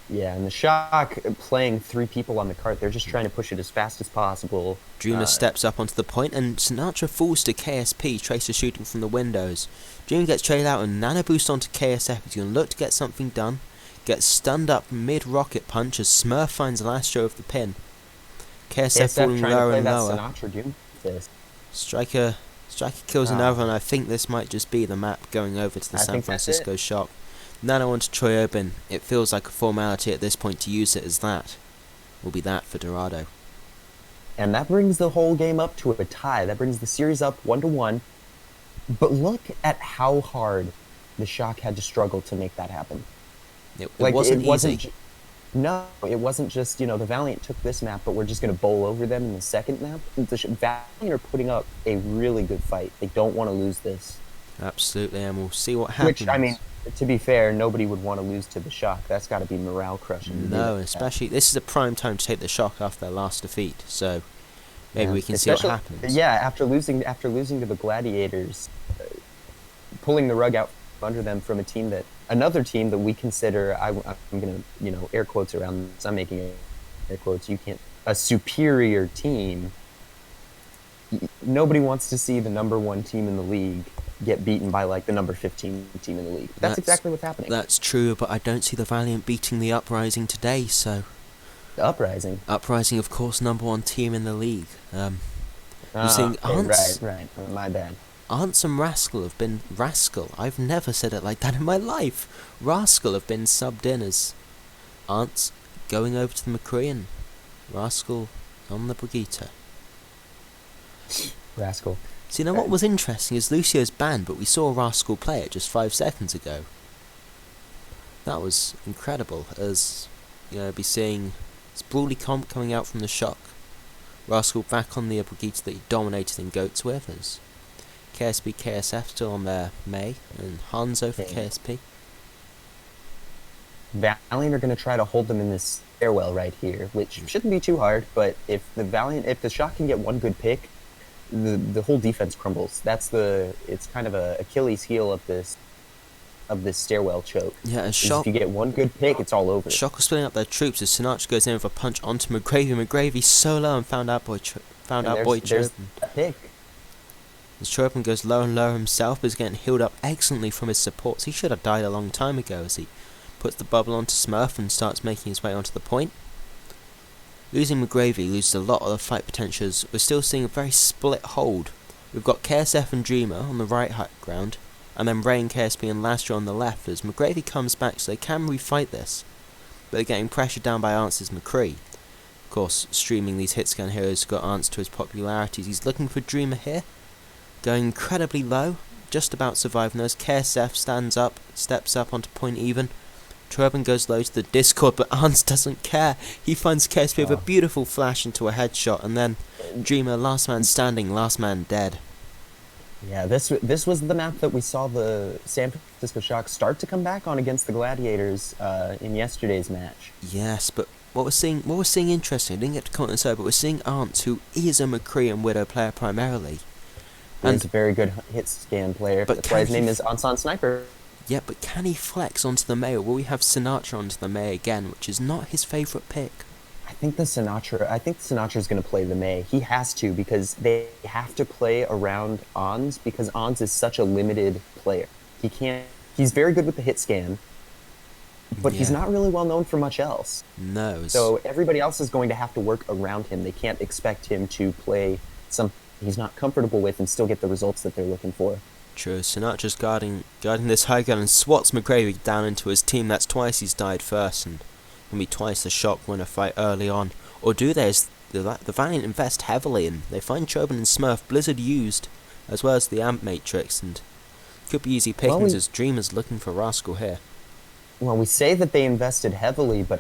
Yeah, and the Shock playing 3 people on the cart, they're just trying to push it as fast as possible. Dreamer steps up onto the point, and Sinatra falls to KSP, Tracer shooting from the windows. Dreamer gets traded out and nano boost onto KSF. He's going to look to get something done. Gets stunned up mid-rocket punch as Smurf finds Lastro of the pin. KSF falling lower and lower. Striker kills another, and I think this might just be the map going over to the San Francisco Shock. Nano onto Choyobin. It feels like a formality at this point to use it as that. Will be that for Dorado. And that brings the whole game up to a tie. That brings the series up 1-1. But look at how hard the Shock had to struggle to make that happen. It wasn't easy. No, it wasn't just, the Valiant took this map, but we're just going to bowl over them in the second map. The Valiant are putting up a really good fight. They don't want to lose this. Absolutely, and we'll see what happens. Which, I mean, to be fair, nobody would want to lose to the Shock. That's got to be morale-crushing. No, especially, this is a prime time to take the Shock after their last defeat, so maybe we can see what happens. Yeah, after losing to the Gladiators, pulling the rug out under them from another team that we consider, I'm going to, air quotes around this, I'm making air quotes, a superior team. Nobody wants to see the #1 team in the league get beaten by, like, the number 15 team in the league. That's exactly what's happening. That's true, but I don't see the Valiant beating the Uprising today, so... The Uprising? Uprising, of course, #1 team in the league. You're seeing Right, my bad. Ants and Rascal have been... Rascal? I've never said it like that in my life. Rascal have been subbed in as Ants going over to the McCree and Rascal on the Brigitte. Rascal. See, now what was interesting is Lucio's banned, but we saw Rascal play it just 5 seconds ago. That was incredible, as be seeing this brawly comp coming out from the Shock. Rascal back on the Brigitte that he dominated in Goats with, as KSP KSF still on their Mei, and Hanzo for KSP. Valiant are going to try to hold them in this stairwell right here, which shouldn't be too hard, but if the Shock can get one good pick, the whole defense crumbles. It's kind of a Achilles heel of this stairwell choke. Yeah, and Shock, if you get one good pick, it's all over. Shock are splitting up their troops as Sinatra goes in with a punch onto McGravy. McGravy solo and found out Boy there's that pick. As Chopin goes lower and lower himself, but is getting healed up excellently from his supports. He should have died a long time ago as he puts the bubble onto Smurf and starts making his way onto the point. Losing McGravy loses a lot of the fight potentials. We're still seeing a very split hold. We've got KSF and Dreamer on the right ground, and then Ray and KSP and Lastra on the left as McGravy comes back, so they can refight this. But they're getting pressured down by Ans's McCree. Of course, streaming these hit scan heroes got Ans to his popularities. He's looking for Dreamer here, going incredibly low, just about surviving those. KSF stands up, steps up onto point even. Turbin goes low to the Discord, but Ans doesn't care. He finds KSP with a beautiful flash into a headshot, and then Dreamer, last man standing, last man dead. Yeah, this was the map that we saw the San Francisco Shock start to come back on against the Gladiators in yesterday's match. Yes, but what we're seeing interesting, I didn't get to comment on this, but we're seeing Ans, who is a McCree and Widow player primarily. And he's a very good hit scan player, but that's why his name is Ansan Sniper. Yeah, but can he flex onto the Mei, or will we have Sinatra onto the Mei again, which is not his favourite pick? I think Sinatra's going to play the Mei. He has to, because they have to play around Ons, because Ons is such a limited player. He's very good with the hit scan, but he's not really well known for much else. No. So everybody else is going to have to work around him. They can't expect him to play something he's not comfortable with and still get the results that they're looking for. True, Sinatra's guarding this high ground and swats McGravy down into his team. That's twice he's died first, and can be twice the Shock win a fight early on. Or do they, as the Valiant invest heavily, and they find Chobin and Smurf Blizzard used, as well as the Amp Matrix, and could be easy pickings as Dreamer's looking for Rascal here. Well, we say that they invested heavily, but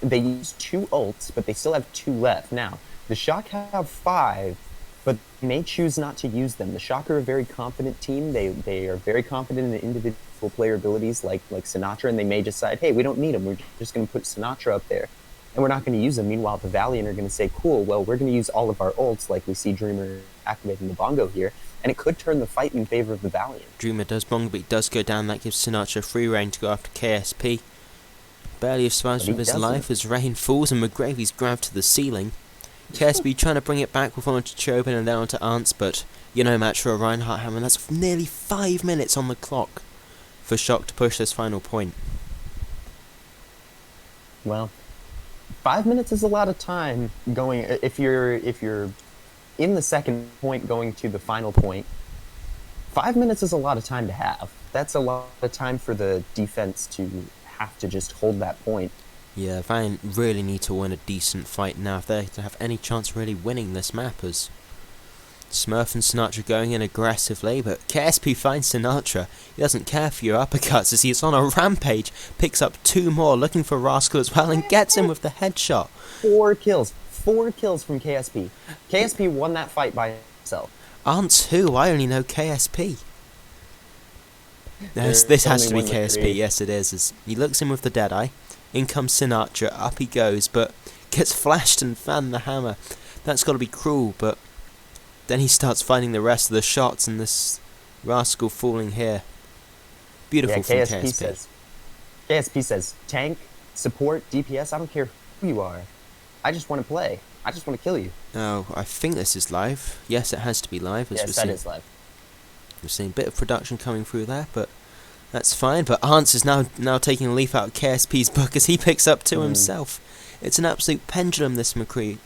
they used 2 ults, but they still have 2 left. Now, the Shock have 5, but they may choose not to use them. The Shock are a very confident team. They are very confident in the individual player abilities like Sinatra, and they may decide, hey, we don't need him. We're just going to put Sinatra up there, and we're not going to use him. Meanwhile, the Valiant are going to say, cool, well, we're going to use all of our ults, like we see Dreamer activating the bongo here, and it could turn the fight in favor of the Valiant. Dreamer does bongo, but he does go down. That gives Sinatra free reign to go after KSP. Barely survives with his life as rain falls and McGravy's grabbed to the ceiling. KSP trying to bring it back with onto Chobin and then onto Ants, but match for a Reinhardt Hammer. That's nearly 5 minutes on the clock for Shock to push this final point. Well, 5 minutes is a lot of time going. If you're in the second point going to the final point, 5 minutes is a lot of time to have. That's a lot of time for the defense to have to just hold that point. Yeah, Valiant really need to win a decent fight now if they're to have any chance of really winning this map, as Smurf and Sinatra going in aggressively, but KSP finds Sinatra. He doesn't care for your uppercuts as he's on a rampage, picks up 2 more, looking for Rascal as well, and gets him with the headshot. 4 kills from KSP. KSP won that fight by himself. Ants who? I only know KSP. This has to be KSP, yes it is. As he looks in with the Deadeye. In comes Sinatra, up he goes, but gets flashed and fanned the hammer. That's got to be cruel, but then he starts finding the rest of the shots, and this Rascal falling here. Beautiful from KSP. KSP says, tank, support, DPS, I don't care who you are. I just want to play. I just want to kill you. Oh, I think this is live. Yes, it has to be live. Yes, that is live. We're seeing a bit of production coming through there, but that's fine. But Hans is now taking a leaf out of KSP's book as he picks up 2 himself. It's an absolute pendulum, this McCree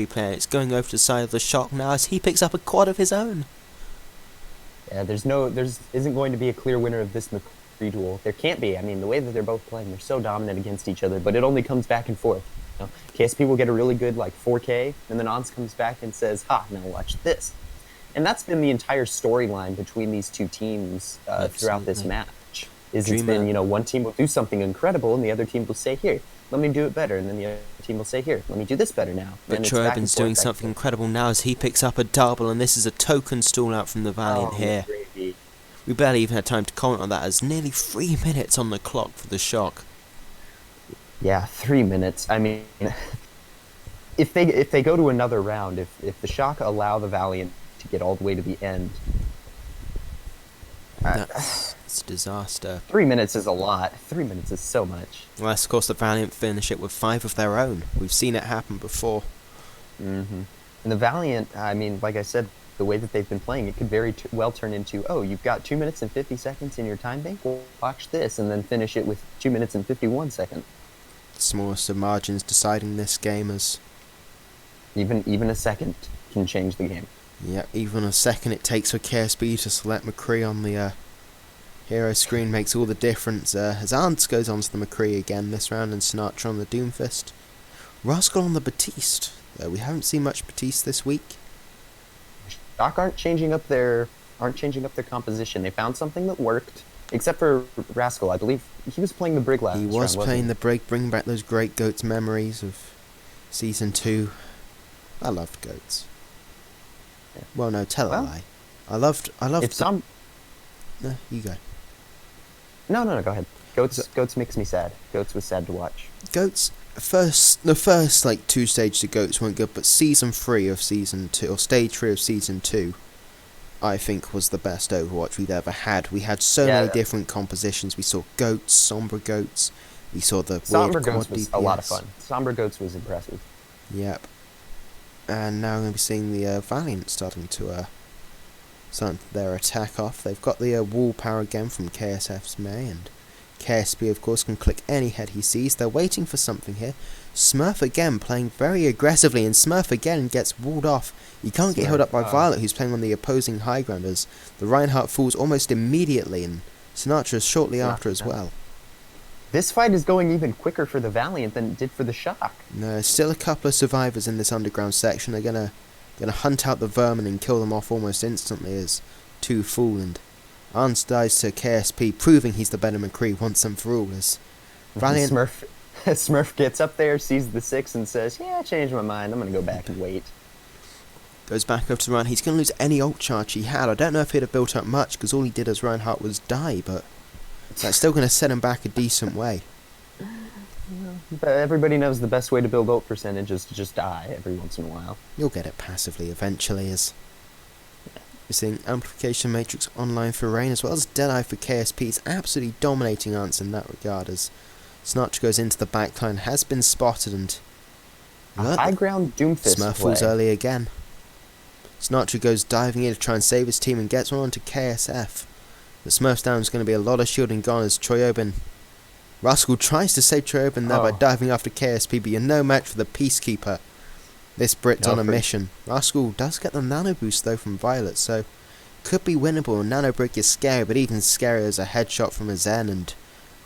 player. It's going over to the side of the Shock now as he picks up a quad of his own. Yeah, there isn't going to be a clear winner of this McCree duel. There can't be. I mean, the way that they're both playing, they're so dominant against each other, but it only comes back and forth. You know, KSP will get a really good 4K, and then Ons comes back and says, now watch this. And that's been the entire storyline between these two teams throughout this match. Is it's Dreamer. been, one team will do something incredible and the other team will say, here, let me do it better. And then the other team will say, here, let me do this better now. But And it's back and Choyobin's forth, doing back and something forth. incredible now as he picks up a double, and this is a token stall out from the Valiant Oh, here. gravy. We barely even had time to comment on that as nearly 3 minutes on the clock for the shock. Yeah, 3 minutes. I mean, if they go to another round, if the Shock allow the Valiant to get all the way to the end, It's a disaster. 3 minutes is a lot. 3 minutes is so much. Unless, of course, the Valiant finish it with 5 of their own. We've seen it happen before. Mm-hmm. And the Valiant, I mean, like I said, the way that they've been playing, it could very well turn into, oh, you've got 2 minutes and 50 seconds in your time bank? Well, watch this, and then finish it with 2 minutes and 51 seconds. Smallest of margins deciding this game as... Even a second can change the game. Yeah, even a second it takes for KSB to select McCree on the hero screen makes all the difference. As Ants goes on to the McCree again this round and Sinatra on the Doomfist. Rascal on the Batiste. We haven't seen much Batiste this week. Shock aren't changing up their composition. They found something that worked, except for Rascal. I believe he was playing the Brig last He round, was wasn't playing he? the Brig, bringing back those great Goats memories of Season 2. I loved Goats. Yeah. Well, no, tell Well, a lie. I loved If some No, you go. no, go ahead. Goats makes me sad. Goats was sad to watch. Goats, the first like 2 stages of Goats weren't good, but Season 3 of Season 2, or Stage 3 of Season 2, I think was the best Overwatch we'd ever had. We had so many different compositions. We saw Goats, Sombra Goats, we saw the Somber weird Goats quad was a lot of DPS. fun. Somber Goats was impressive. Yep. And now we're going to be seeing the Valiant starting their attack off. They've got the wall power again from KSF's May, and KSB of course can click any head he sees. They're waiting for something here. Smurf again playing very aggressively, and Smurf again gets walled off. He can't get held up by Violet, who's playing on the opposing high ground, as the Reinhardt falls almost immediately, and Sinatra shortly after as well. This fight is going even quicker for the Valiant than it did for the Shock. No, still a couple of survivors in this underground section. They're gonna hunt out the vermin and kill them off almost instantly as 2 fall, and Arns dies to KSP, proving he's the better McCree once and for all. As Valiant Smurf gets up there, sees the 6, and says, yeah, I changed my mind. I'm going to go back and wait. goes back up to Ryan. He's going to lose any ult charge he had. I don't know if he'd have built up much, because all he did as Reinhardt was die, but that's still going to set him back a decent way. But everybody knows the best way to build ult percentage is to just die every once in a while. You'll get it passively eventually, as we're seeing Amplification Matrix online for Rain, as well as Deadeye for KSP. It's absolutely dominating Ants in that regard, as Snatch goes into the backline, has been spotted, and High ground Doomfist Smurf play. falls early again. Snatcher goes diving in to try and save his team and gets one onto KSF. The Smurf's down is going to be a lot of shielding gone as Choyobin. Rascal tries to save Choyobin there by diving after KSP, but you're no match for the Peacekeeper. This Brit's on a mission. Rascal does get the nano boost though from Violet, so could be winnable. Nano Brick is scary, but even scarier is a headshot from a Zen, and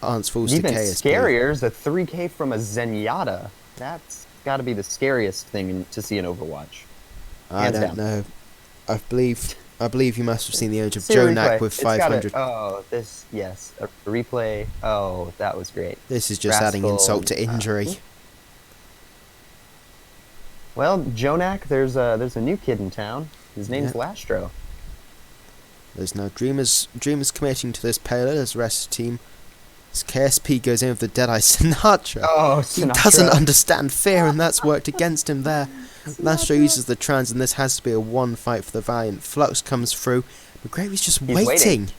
Ants falls to KSP. Even scarier is a 3K from a Zenyatta. That's got to be the scariest thing to see in Overwatch. I don't know. I believe you must have seen the image of See a Joe replay. Knack with It's got 500. A replay. Oh, that was great. This is just adding insult to injury. Well, Jonak, there's a new kid in town. His name's Lastro. There's no Dreamers committing to this payload as the rest of the team. As KSP goes in with the Deadeye Sinatra. Oh, He Sinatra. doesn't understand fear, and that's worked against him there. Lastro uses the trans, and this has to be a one fight for the Valiant. Flux comes through. McGravy's just waiting.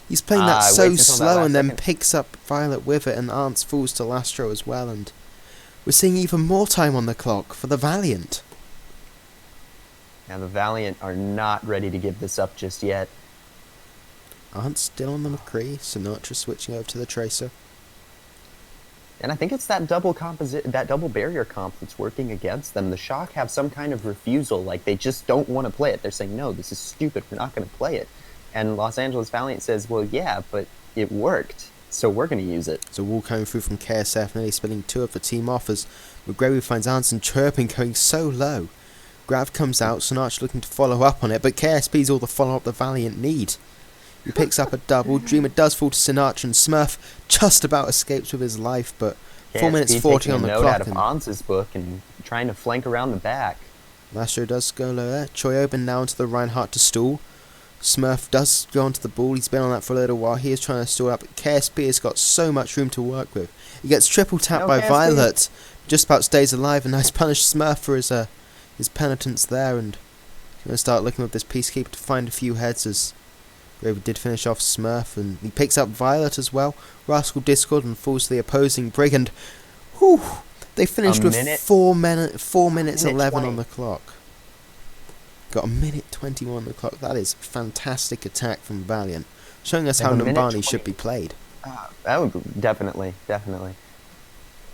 He's playing that so slow, and then picks up Violet with it, and Ants falls to Lastro as well, and we're seeing even more time on the clock for the Valiant. Now the Valiant are not ready to give this up just yet. Ants still on the McCree. Sinatra switching over to the Tracer. And I think it's that double barrier comp that's working against them. The Shock have some kind of refusal, like they just don't want to play it. They're saying, no, this is stupid, we're not going to play it. And Los Angeles Valiant says, well, yeah, but it worked, so we're going to use it. So wall coming through from KSF, nearly spinning 2 of the team off as McGravy finds Anson chirping, going so low. Grav comes out, Sinatra looking to follow up on it, but KSP's all the follow-up the Valiant need. He picks up a double. Dreamer does fall to Sinatra, and Smurf just about escapes with his life, but 4 minutes 40 on the note clock. Out of Ans's book and trying to flank around the back. Lastro does go lower. Choyobin now into the Reinhardt to stall. Smurf does go onto the ball. He's been on that for a little while. He is trying to stall up, but KSP has got so much room to work with. He gets triple tapped by KSP. Violet. Just about stays alive, and nice punish Smurf for his penitence there. And he's going to start looking with this Peacekeeper to find a few heads, as Graver did finish off Smurf, and he picks up Violet as well. Rascal Discord and falls to the opposing Brigand. Whew! They finished with 4 minutes 11 on the clock. Got a minute 21 on the clock. That is fantastic attack from Valiant, showing us how Numbani should be played. That would definitely.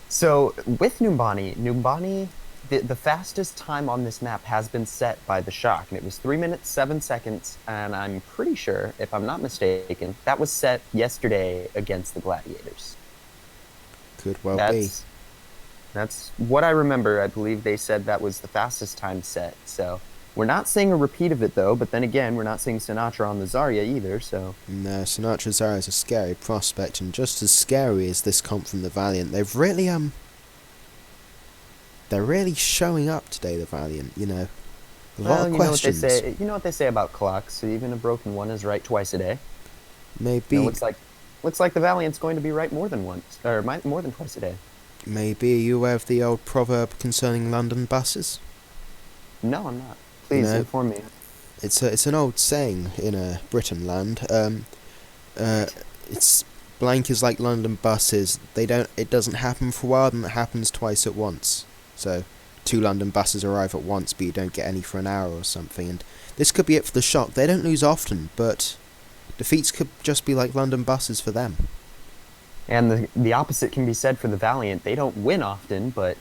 So with Numbani, the fastest time on this map has been set by the Shock, and it was 3 minutes 7 seconds. And I'm pretty sure, if I'm not mistaken, that was set yesterday against the Gladiators. Could well be. That's what I remember. I believe they said that was the fastest time set. So we're not seeing a repeat of it, though. But then again, we're not seeing Sinatra on the Zarya either. So no, Sinatra Zarya is a scary prospect, and just as scary as this comp from the Valiant, they've really they're really showing up today. The Valiant, you know, a lot of questions. You know what they say about clocks. Even a broken one is right twice a day. Maybe. Looks like the Valiant's going to be right more than once, or more than twice a day. Maybe. Are you aware of the old proverb concerning London buses? No, I'm not. Please inform me. It's an old saying in Britain land. It's blank is like London buses. It doesn't happen for a while, and it happens twice at once. So 2 London buses arrive at once, but you don't get any for an hour or something. And this could be it for the Shock. They don't lose often, but defeats could just be like London buses for them. And the opposite can be said for the Valiant. They don't win often, but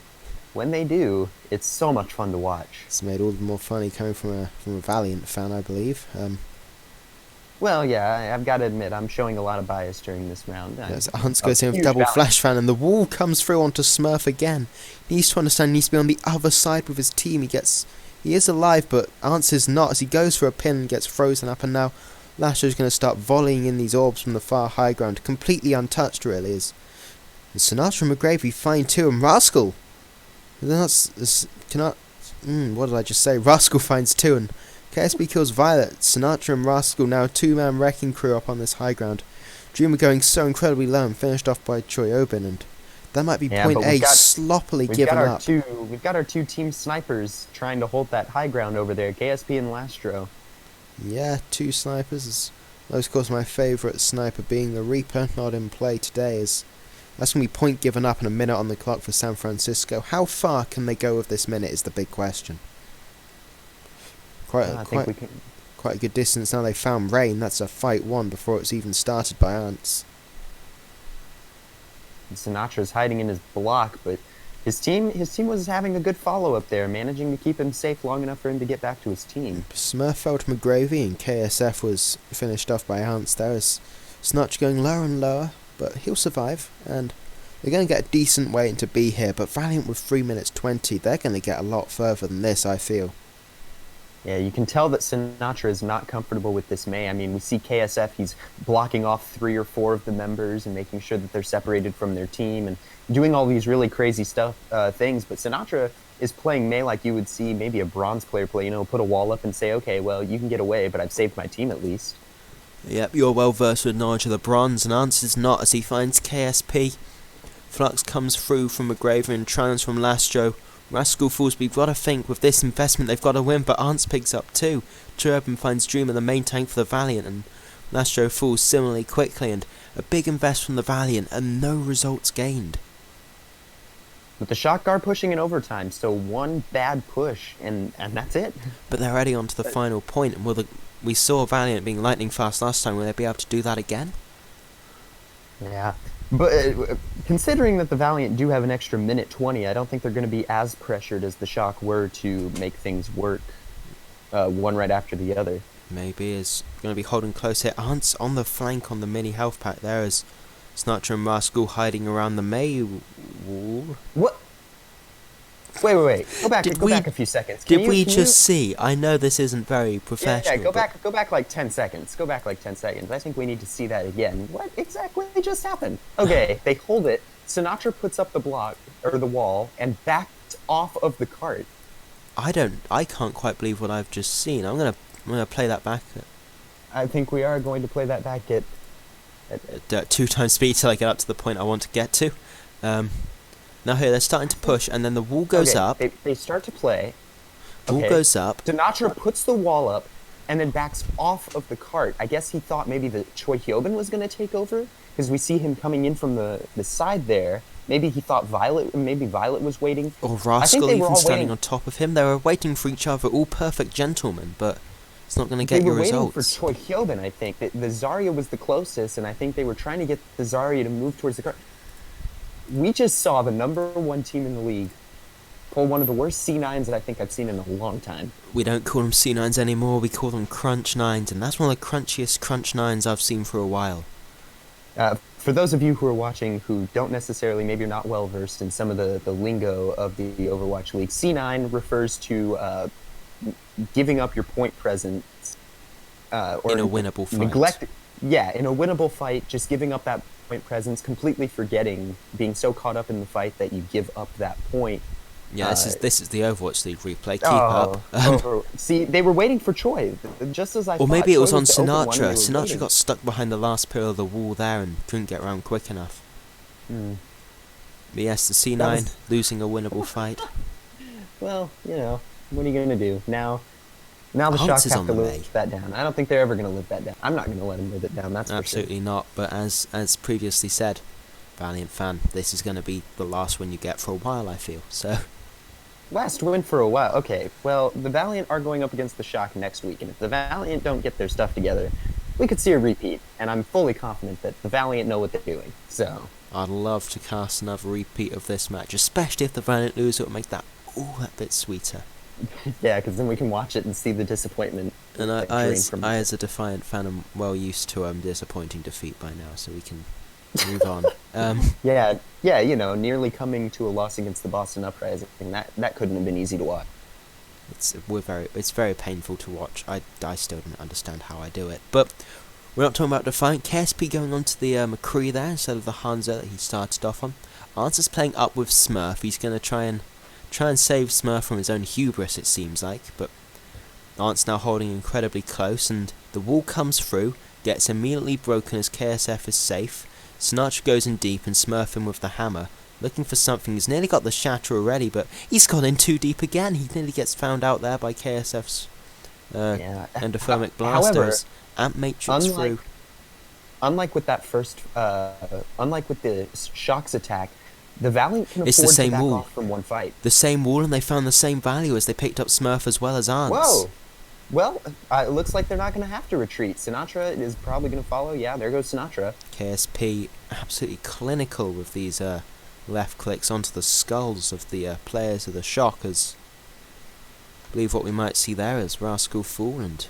when they do, it's so much fun to watch. It's made all the more funny coming from a Valiant fan, I believe. Well, yeah, I've got to admit, I'm showing a lot of bias during this round. Yes, Hans goes in with double flash fan, and the wall comes through onto Smurf again. He needs to understand he needs to be on the other side with his team. He is alive, but answers not as he goes for a pin and gets frozen up, and now Lasho's going to start volleying in these orbs from the far high ground, completely untouched really, as Sinatra and McGravy find 2, and Rascal, what did I just say? Rascal finds 2, and KSB kills Violet. Sinatra and Rascal now 2-man wrecking crew up on this high ground. Dreamer going so incredibly low and finished off by Choyobin, and that might be point A sloppily given up. We've got our 2 team snipers trying to hold that high ground over there, KSP and Lastro. Yeah, 2 snipers. Of course, my favourite sniper being the Reaper, not in play today. That's going to be point given up and a minute on the clock for San Francisco. How far can they go with this minute is the big question. Quite a good distance now. They found Rain. That's a fight won before it's even started by Ants. Sinatra's hiding in his block, but his team was having a good follow up there, managing to keep him safe long enough for him to get back to his team. Smurf fell to McGravy, and KSF was finished off by Ants there. As Snatch going lower and lower, but he'll survive, and they're going to get a decent waiting to be here. But Valiant with 3 minutes 20, they're going to get a lot further than this, I feel. Yeah, you can tell that Sinatra is not comfortable with this Mei. I mean, we see KSF, he's blocking off 3 or 4 of the members and making sure that they're separated from their team and doing all these really crazy things. But Sinatra is playing Mei like you would see maybe a bronze player play, put a wall up and say, okay, well, you can get away, but I've saved my team at least. Yep, you're well versed with knowledge of the bronze, and answers not as he finds KSP. Flux comes through from McGraven and trans from Lastro. Rascal falls, but you've got to think, with this investment they've got to win, but Ants picks up 2. Cherubin finds Dreamer the main tank for the Valiant, and Lastro falls similarly quickly, and a big invest from the Valiant, and no results gained. With the Shock guard pushing in overtime, so 1 bad push, and that's it. But they're already on to the final point, and we saw Valiant being lightning fast last time, will they be able to do that again? Yeah. But considering that the Valiant do have an extra minute 20, I don't think they're going to be as pressured as the Shock were to make things work one right after the other. Maybe is going to be holding close here. Ants on the flank on the mini health pack there as Snatcher and Rascal hiding around the Mei wall. What? Wait. Go back. Did Go we- back a few seconds. Did we just see? I know this isn't very professional. Yeah, go back. Go back like 10 seconds. Go back like 10 seconds. I think we need to see that again. What exactly just happened? Okay, they hold it. Sinatra puts up the block or the wall and backed off of the cart. I can't quite believe what I've just seen. I'm gonna play that back I think we are going to play that back at at 2 times speed till I get up to the point I want to get to. Now here they're starting to push, and then the wall goes up. They start to play. Wall goes up. Sinatra puts the wall up and then backs off of the cart. I guess he thought maybe the Choi Hyobin was going to take over because we see him coming in from the side there. Maybe he thought maybe Violet was waiting. Or Rascal even standing on top of him. They were waiting for each other, all perfect gentlemen, but it's not going to get your results. They were waiting for Choi Hyobin, I think. The Zarya was the closest, and I think they were trying to get the Zarya to move towards the cart. We just saw the #1 team in the league pull one of the worst C9s that I think I've seen in a long time. We don't call them C9s anymore, we call them Crunch 9s, and that's one of the crunchiest Crunch 9s I've seen for a while. For those of you who are watching who don't necessarily, maybe you're not well versed in some of the lingo of the Overwatch League, C9 refers to giving up your point presence. Or in a winnable fight. In a winnable fight, just giving up that point presence, completely forgetting, being so caught up in the fight that you give up that point. Yeah, this is the Overwatch League replay. Keep up. See, they were waiting for Choi, just as I thought. Or maybe it was Choi on the open one, Sinatra. Sinatra waiting. got stuck behind the last pillar of the wall there and couldn't get around quick enough. Hmm. But yes, the C9 losing a winnable fight. Well, what are you going to do? Now the Hans Sharks is have on to the live that down. I don't think they're ever going to live that down. I'm not going to let them live it down, that's Absolutely not, but as previously said, Valiant fan, this is going to be the last one you get for a while, I feel, so... Last win for a while. Okay, well, the Valiant are going up against the Shock next week, and if the Valiant don't get their stuff together, we could see a repeat, and I'm fully confident that the Valiant know what they're doing, so... I'd love to cast another repeat of this match, especially if the Valiant lose. It would make that that bit sweeter. Yeah, because then we can watch it and see the disappointment. And I as a Defiant fan, am well used to disappointing defeat by now, so we can move on. Yeah, nearly coming to a loss against the Boston Uprising. That couldn't have been easy to watch. It's very painful to watch. I still don't understand how I do it, but we're not talking about Defiant. KSP going on to the McCree there instead of the Hanzo that he started off on. Answer's playing up with Smurf. He's going to try and save Smurf from his own hubris, it seems like, but Arnt's now holding incredibly close, and the wall comes through, gets immediately broken as KSF is safe. Sinatra goes in deep and Smurf in with the hammer, looking for something. He's nearly got the shatter already, but he's gone in too deep again. He nearly gets found out there by KSF's endothermic blasters. However, Amp Matrix through. Unlike with that first, unlike with the Shock's attack, the Valiant can It's afford the same to back wall. off from one fight. The same wall, and they found the same value as they picked up Smurf as well as Arnt's. Whoa! Well, it looks like they're not going to have to retreat. Sinatra is probably going to follow. Yeah, there goes Sinatra. KSP absolutely clinical with these left clicks onto the skulls of the players of the Shockers. I believe what we might see there is Rascal Fool and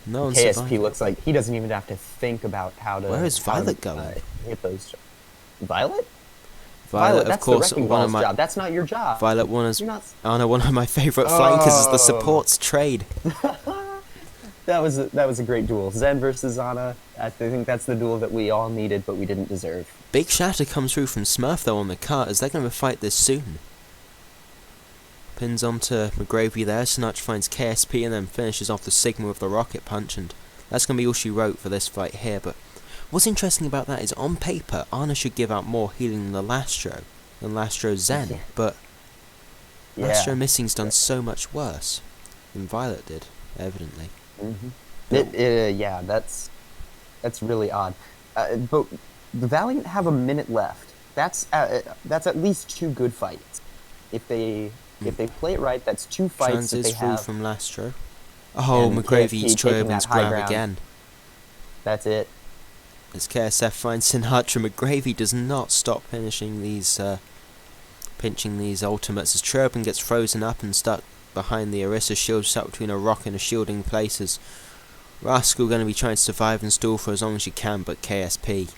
no one KSP survived. looks like he doesn't even have to think about how to... Where is Violet going? Hit those... Violet? Violet, of that's course, the Wrecking one of Ball's my... job. That's not your job. Violet one is... You're not... one of my favourite flankers is the Oh. supports trade. That was a great duel. Zen versus Ana. I think that's the duel that we all needed, but we didn't deserve. Big shatter comes through from Smurf though on the cart, as they're going to fight this soon. Pins onto McGravy there, Sinatra finds KSP and then finishes off the Sigma with the rocket punch, and that's going to be all she wrote for this fight here. But what's interesting about that is on paper, Ana should give out more healing than Lastro Zen, Yeah. but Yeah. Lastro Missing's done so much worse than Violet did, evidently. Mm-hmm. Yeah, that's really odd. But the Valiant have a minute left. That's at least 2 good fights. If they play it right, that's 2 fights that Transit they through have. from Lastro. Oh, And McGravy KSP eats taking Turbin's that high grab ground. again. That's it. As KSF finds Sinatra, McGravy does not stop pinching these ultimates as Turbin gets frozen up and stuck behind the Orisa shield, stuck between a rock and a shielding place, as Rascal going to be trying to survive and stall for as long as she can, but KSP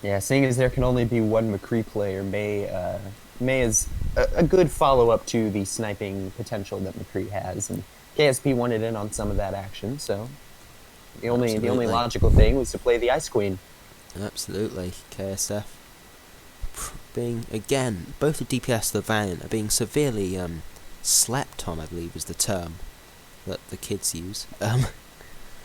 Yeah, seeing as there can only be one McCree player, May is a good follow-up to the sniping potential that McCree has, and KSP wanted in on some of that action, so the only Absolutely. logical thing was to play the Ice Queen. Absolutely. KSF being, again, both the DPS and the Valiant are being severely slept on, I believe is the term that the kids use.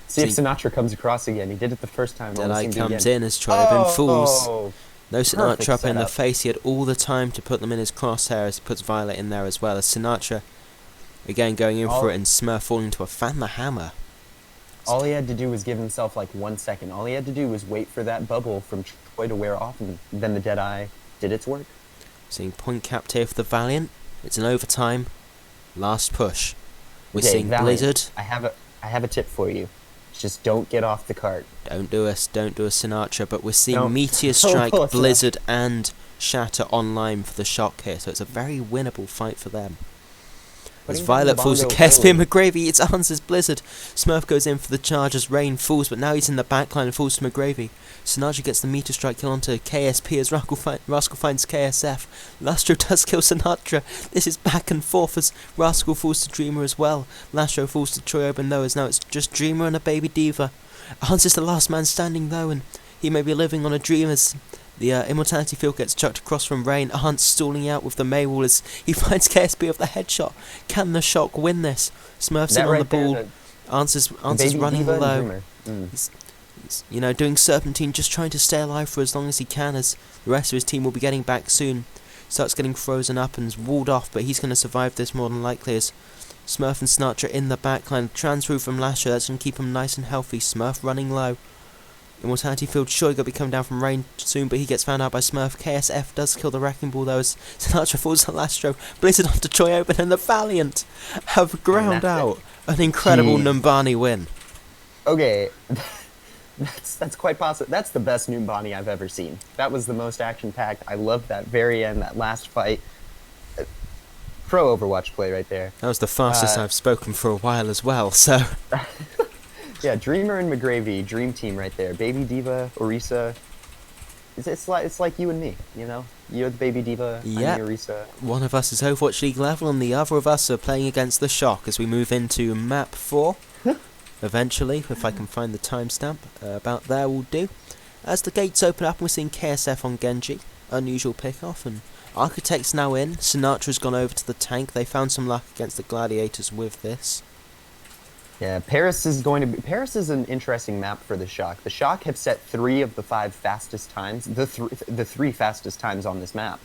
See if Sinatra comes across again. He did it the first time. Deadeye comes in as Tribe Fools. Oh, No perfect Sinatra up in the setup. face. He had all the time to put them in his crosshairs. He puts Violet in there as well as Sinatra. Again going in for it and Smurf falling to a fan the hammer. All he had to do was give himself like 1 second. All he had to do was wait for that bubble from Troy to wear off, and then the Deadeye did its work. Seeing point capped here for the Valiant. It's an overtime. Last push. We're Okay, seeing Valiant, Blizzard. I have a tip for you. Just don't get off the cart. Don't do a Sinatra, but we're seeing Don't- Meteor don't Strike, pull a Sinatra. Blizzard and Shatter online for the Shock here, so it's a very winnable fight for them. As Putting Violet down the falls to bongo KSP and early. McGravy, it's answers Blizzard. Smurf goes in for the charge as Rain falls, but now he's in the backline and falls to McGravy. Sinatra gets the meter strike kill onto KSP as Rascal finds KSF. Lastro does kill Sinatra. This is back and forth as Rascal falls to Dreamer as well. Lastro falls to Troy Open though, as now it's just Dreamer and a Baby Diva. Hans is the last man standing though, and he may be living on a dream as the Immortality Field gets chucked across from Rain. Hans stalling out with the Maywall as he finds KSP off the headshot. Can the Shock win this? Smurf's in on the ball. Answers running low. He's, doing Serpentine, just trying to stay alive for as long as he can, as the rest of his team will be getting back soon. Starts getting frozen up and is walled off, but he's going to survive this more than likely as Smurf and Sinatra in the backline. Transfer from Lasher, that's going to keep him nice and healthy. Smurf running low. Immortality Field sure going to be coming down from Rain soon, but he gets found out by Smurf. KSF does kill the Wrecking Ball though as Sinatra falls to Lastro. Blizzard onto Troy Open and the Valiant have ground out an incredible Numbani win. Okay, that's quite possible. That's the best Numbani I've ever seen. That was the most action-packed. I loved that very end, that last fight. Pro Overwatch play right there. That was the fastest I've spoken for a while as well, so... Yeah, Dreamer and McGravy, dream team right there. Baby Diva, Orisa. It's like you and me, you know? You're the Baby Diva, Yep. I'm the Orisa. One of us is Overwatch League level and the other of us are playing against the Shock as we move into map 4. Eventually, if I can find the timestamp, about there will do. As the gates open up, we're seeing KSF on Genji. Unusual pick-off, and Architect's now in. Sinatra's gone over to the tank. They found some luck against the Gladiators with this. Yeah, Paris is an interesting map for the Shock. The Shock have set 3 of the 5 fastest times, the 3 fastest times on this map.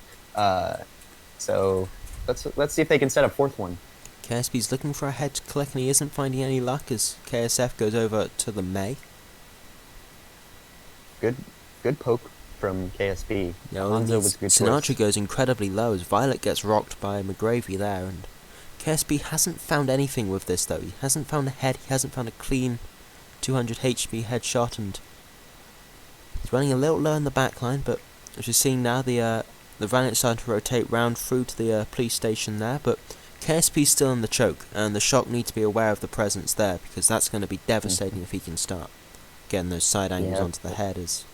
So let's see if they can set a 4th one. KSP's looking for a head to click and he isn't finding any luck as KSF goes over to the May. Good poke from KSP. Yeah, Hanzo was a good Sinatra choice. goes incredibly low as Violet gets rocked by McGravy there, and KSP hasn't found anything with this though. He hasn't found a head, he hasn't found a clean 200 HP headshot, and he's running a little low in the backline, but as you're seeing now, the Valiant starting to rotate round through to the police station there, but KSP's still in the choke, and the Shock need to be aware of the presence there, because that's going to be devastating if he can start getting those side angles onto the head. As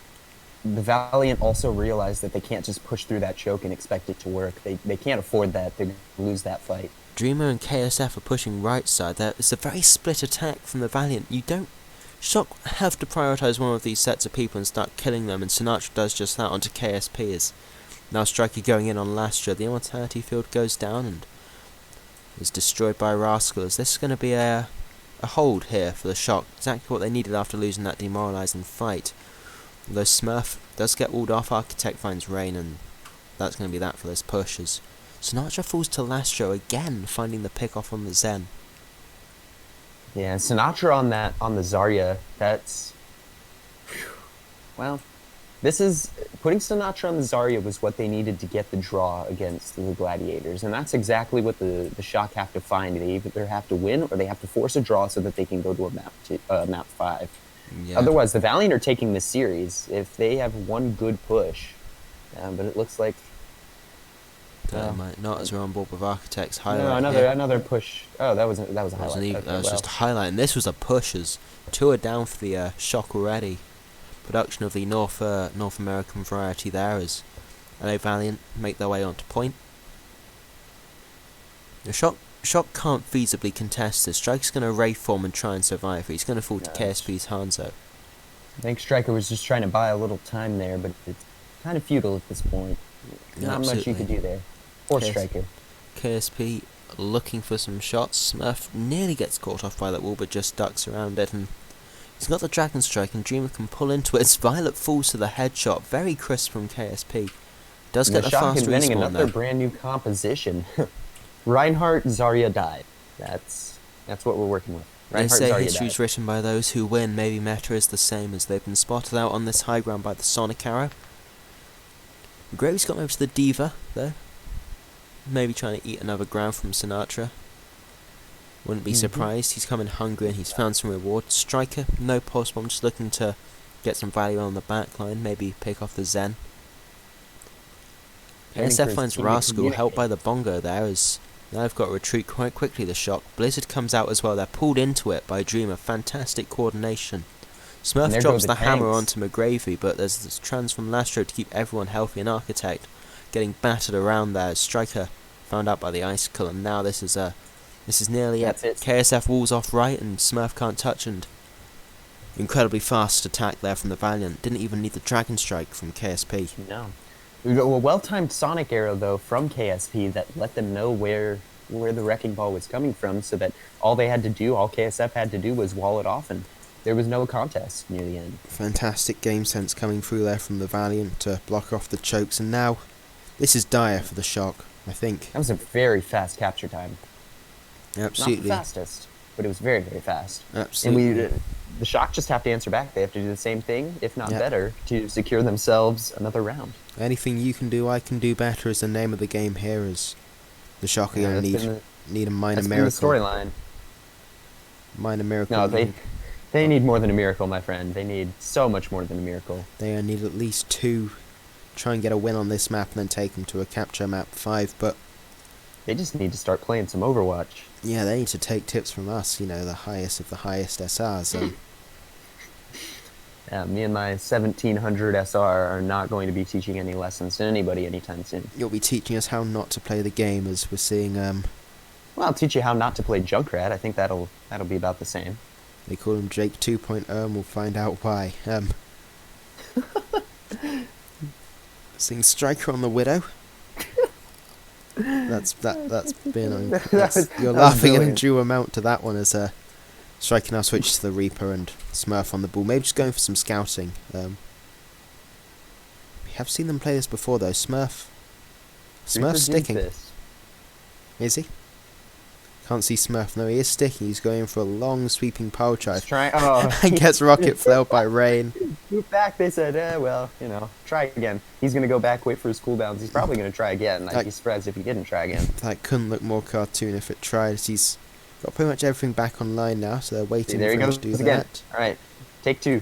the Valiant also realized that they can't just push through that choke and expect it to work. They can't afford that. They're going to lose that fight. Dreamer and KSF are pushing right side there. It's a very split attack from the Valiant. Shock have to prioritise one of these sets of people and start killing them, and Sinatra does just that onto KSP as now Striker going in on Lastra. The Immortality Field goes down and is destroyed by Rascal, as this is going to be a hold here for the Shock. Exactly what they needed after losing that demoralising fight. Although Smurf does get walled off, Architect finds Rain, and that's going to be that for this push as Sinatra falls to Lastro again, finding the pick off on the Zen. Yeah, Sinatra on the Zarya, that's... Well, this is... Putting Sinatra on the Zarya was what they needed to get the draw against the Gladiators, and that's exactly what the Shock have to find. They either have to win, or they have to force a draw so that they can go to a map 5. Yeah. Otherwise, the Valiant are taking this series if they have one good push. But it looks like... Might not, as we're on board with Architect's highlight. No, another push. Oh, that was a highlight. That was just a highlight, and this was a push as 2 are down for the Shock already. production of the North American variety there as LA Valiant make their way onto point. The Shock can't feasibly contest this. Striker's going to Wraith form and try and survive. He's going to fall to KSP's Hanzo. I think Striker was just trying to buy a little time there, but it's kind of futile at this point. Not much you could do there. Poor Striker. KSP looking for some shots. Smurf nearly gets caught off by that wall, but just ducks around it, and he's got the Dragon Strike, and Dreamer can pull into it. Violet falls to the headshot. Very crisp from KSP. Does get the fast respawn another though. Brand new composition. Reinhardt, Zarya died. That's what we're working with. They say history's written by those who win. Maybe meta is the same, as they've been spotted out on this high ground by the Sonic Arrow. Gravy's got over to the Diva, though. Maybe trying to eat another ground from Sinatra. Wouldn't be surprised. He's coming hungry and he's found some reward. Striker, no pulse bomb, just looking to get some value on the back line. Maybe pick off the Zen. SF finds Rascal, helped by the Bongo there, as now they've got to retreat quite quickly, the Shock. Blizzard comes out as well. They're pulled into it by Dreamer. Fantastic coordination. Smurf drops the hammer onto McGravy, but there's this trans from Lastro to keep everyone healthy, and Architect getting battered around there. Striker found out by the Icicle, and now this is nearly it. KSF walls off right, and Smurf can't touch, and incredibly fast attack there from the Valiant. Didn't even need the Dragon Strike from KSP. No. A well-timed Sonic Arrow, though, from KSP that let them know where the Wrecking Ball was coming from, so that all KSF had to do was wall it off, and there was no contest near the end. Fantastic game sense coming through there from the Valiant to block off the chokes, and now this is dire for the Shock, I think. That was a very fast capture time. Absolutely. Not the fastest, but it was very, very fast. Absolutely. And the Shock just have to answer back. They have to do the same thing, if not better, to secure themselves another round. Anything you can do, I can do better is the name of the game here, as the Shock are going to need a minor miracle. That's the storyline. Minor miracle. No, they need more than a miracle, my friend. They need so much more than a miracle. They need at least 2. Try and get a win on this map and then take them to a capture map 5, but they just need to start playing some Overwatch. Yeah, they need to take tips from us, the highest of the highest SRs. Yeah, me and my 1700 SR are not going to be teaching any lessons to anybody anytime soon. You'll be teaching us how not to play the game, as we're seeing. Well, I'll teach you how not to play Junkrat. I think that'll be about the same. They call him Jake 2.0, and we'll find out why. Seeing Striker on the Widow. That's been. You're laughing an undue amount to that one, as Striker now switches to the Reaper and Smurf on the ball. Maybe just going for some scouting. We have seen them play this before though. Smurf's sticking. Is he? Can't see Smurf. No, he is sticking. He's going for a long sweeping power drive. And gets rocket flailed by Rain. Move back, they said, try again. He's going to go back, wait for his cooldowns. He's probably going to try again. I'd be surprised if he didn't try again. That couldn't look more cartoon if it tried. He's got pretty much everything back online now, so they're waiting for him to do that. Alright, take two.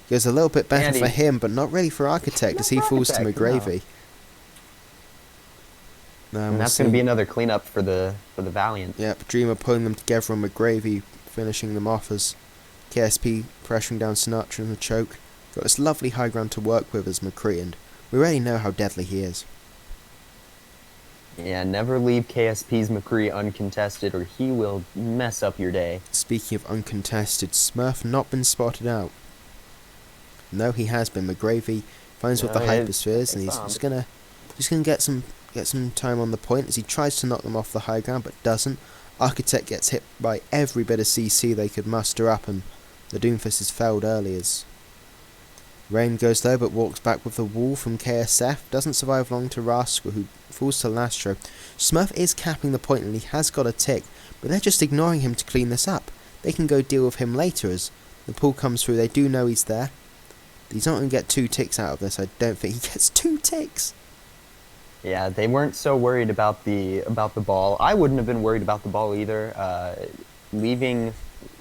Goes a little bit better for him, but not really for Architect, as he falls to McGravy. And that's going to be another cleanup for the Valiant. Yep, Dreamer pulling them together on McGravy, finishing them off as KSP pressuring down Sinatra in the choke. Got this lovely high ground to work with as McCree, and we already know how deadly he is. Yeah, never leave KSP's McCree uncontested or he will mess up your day. Speaking of uncontested, Smurf not been spotted out. No, he has been. McGravy finds what the hypersphere is, and he's just gonna get some time on the point as he tries to knock them off the high ground, but doesn't. Architect gets hit by every bit of CC they could muster up, and the Doomfist is felled early as Rain goes though, but walks back with the wall from KSF. Doesn't survive long to Rascal, who falls to Lastro. Smurf is capping the point, and he has got a tick, but they're just ignoring him to clean this up. They can go deal with him later as the pull comes through. They do know he's there. He's not going to get 2 ticks out of this. I don't think he gets 2 ticks. Yeah, they weren't so worried about the ball. I wouldn't have been worried about the ball either. Leaving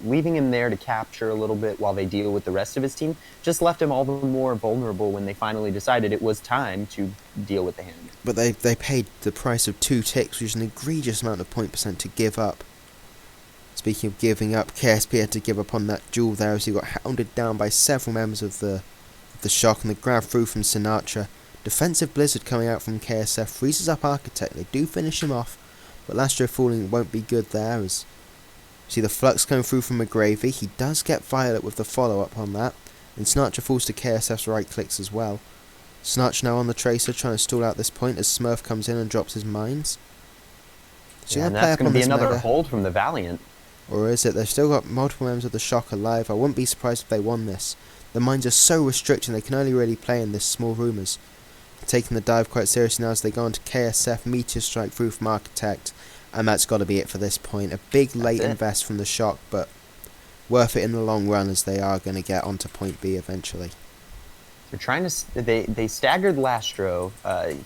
him there to capture a little bit while they deal with the rest of his team just left him all the more vulnerable when they finally decided it was time to deal with the hand. But they paid the price of 2 ticks, which is an egregious amount of point percent to give up. Speaking of giving up, KSP had to give up on that duel there as he got hounded down by several members of the The shock and the grab through from Sinatra. Defensive Blizzard coming out from KSF freezes up Architect. They do finish him off, but Lastro falling won't be good there. As see the flux coming through from McGravy. He does get Violet with the follow-up on that, and Sinatra falls to KSF's right clicks as well. Sinatra now on the Tracer trying to stall out this point as Smurf comes in and drops his mines. So yeah, and that's going to be another hold from the Valiant. Or is it? They've still got multiple members of the Shock alive. I wouldn't be surprised if they won this. The mines are so restricted they can only really play in this small room. As taking the dive quite seriously now as they go into KSF, Meteor Strike through from Architect, and that's got to be it for this point. A big late invest from the Shock, but worth it in the long run as they are going to get onto point B eventually. They're trying to. They staggered Lastro. I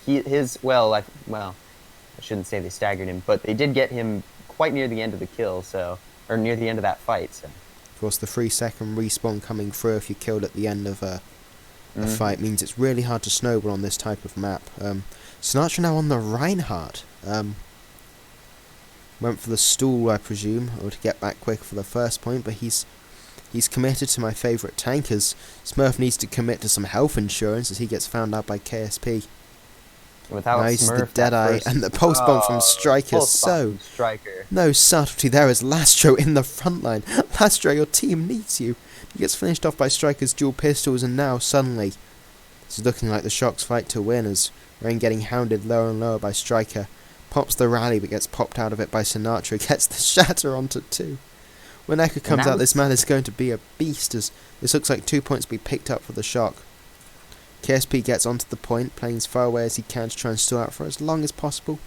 shouldn't say they staggered him, but they did get him quite near the end of the kill, or near the end of that fight. So. Of course, the 3-second respawn coming through if you killed at the end of a fight means it's really hard to snowball on this type of map. Sinatra now on the Reinhardt. Went for the stall, I presume, or to get back quick for the first point, but he's committed to my favourite tank, as Smurf needs to commit to some health insurance as he gets found out by KSP. Without nice, Smurf, the Deadeye and the pulse bomb from Striker. So no subtlety there as Lastro in the front line. Lastro, your team needs you. He gets finished off by Striker's dual pistols, and now suddenly it's looking like the Shock's fight to win as Rain getting hounded lower and lower by Striker. Pops the rally but gets popped out of it by Sinatra. Gets the shatter onto 2. When Echo comes out, this man is going to be a beast, as this looks like 2 points to be picked up for the Shock. KSP gets onto the point, playing as far away as he can to try and stall out for as long as possible.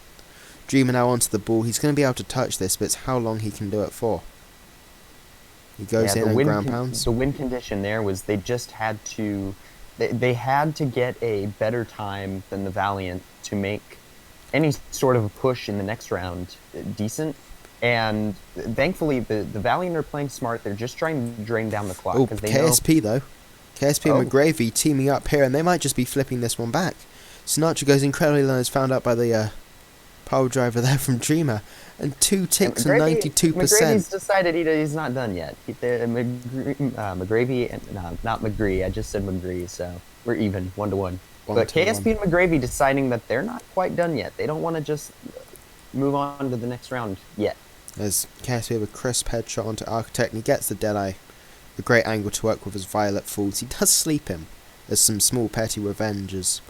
Dreamer now onto the ball. He's going to be able to touch this, but it's how long he can do it for. He goes in and ground pounds. The win condition there was they just had to... They had to get a better time than the Valiant to make any sort of a push in the next round decent. And thankfully, the Valiant are playing smart. They're just trying to drain down the clock. Oh, KSP though. KSP and McGravy teaming up here, and they might just be flipping this one back. Sinatra goes incredibly low, is found out by the pole driver there from Dreamer. And 2 ticks and 92%. McGravy's decided he's not done yet. McGravy, not McGree. I just said McGree, so we're even, 1-1. But KSP and McGravy deciding that they're not quite done yet. They don't want to just move on to the next round yet. As KSP with a crisp headshot onto Architect, and he gets the Deadeye. A great angle to work with as Violet falls. He does sleep him. There's some small petty revenges.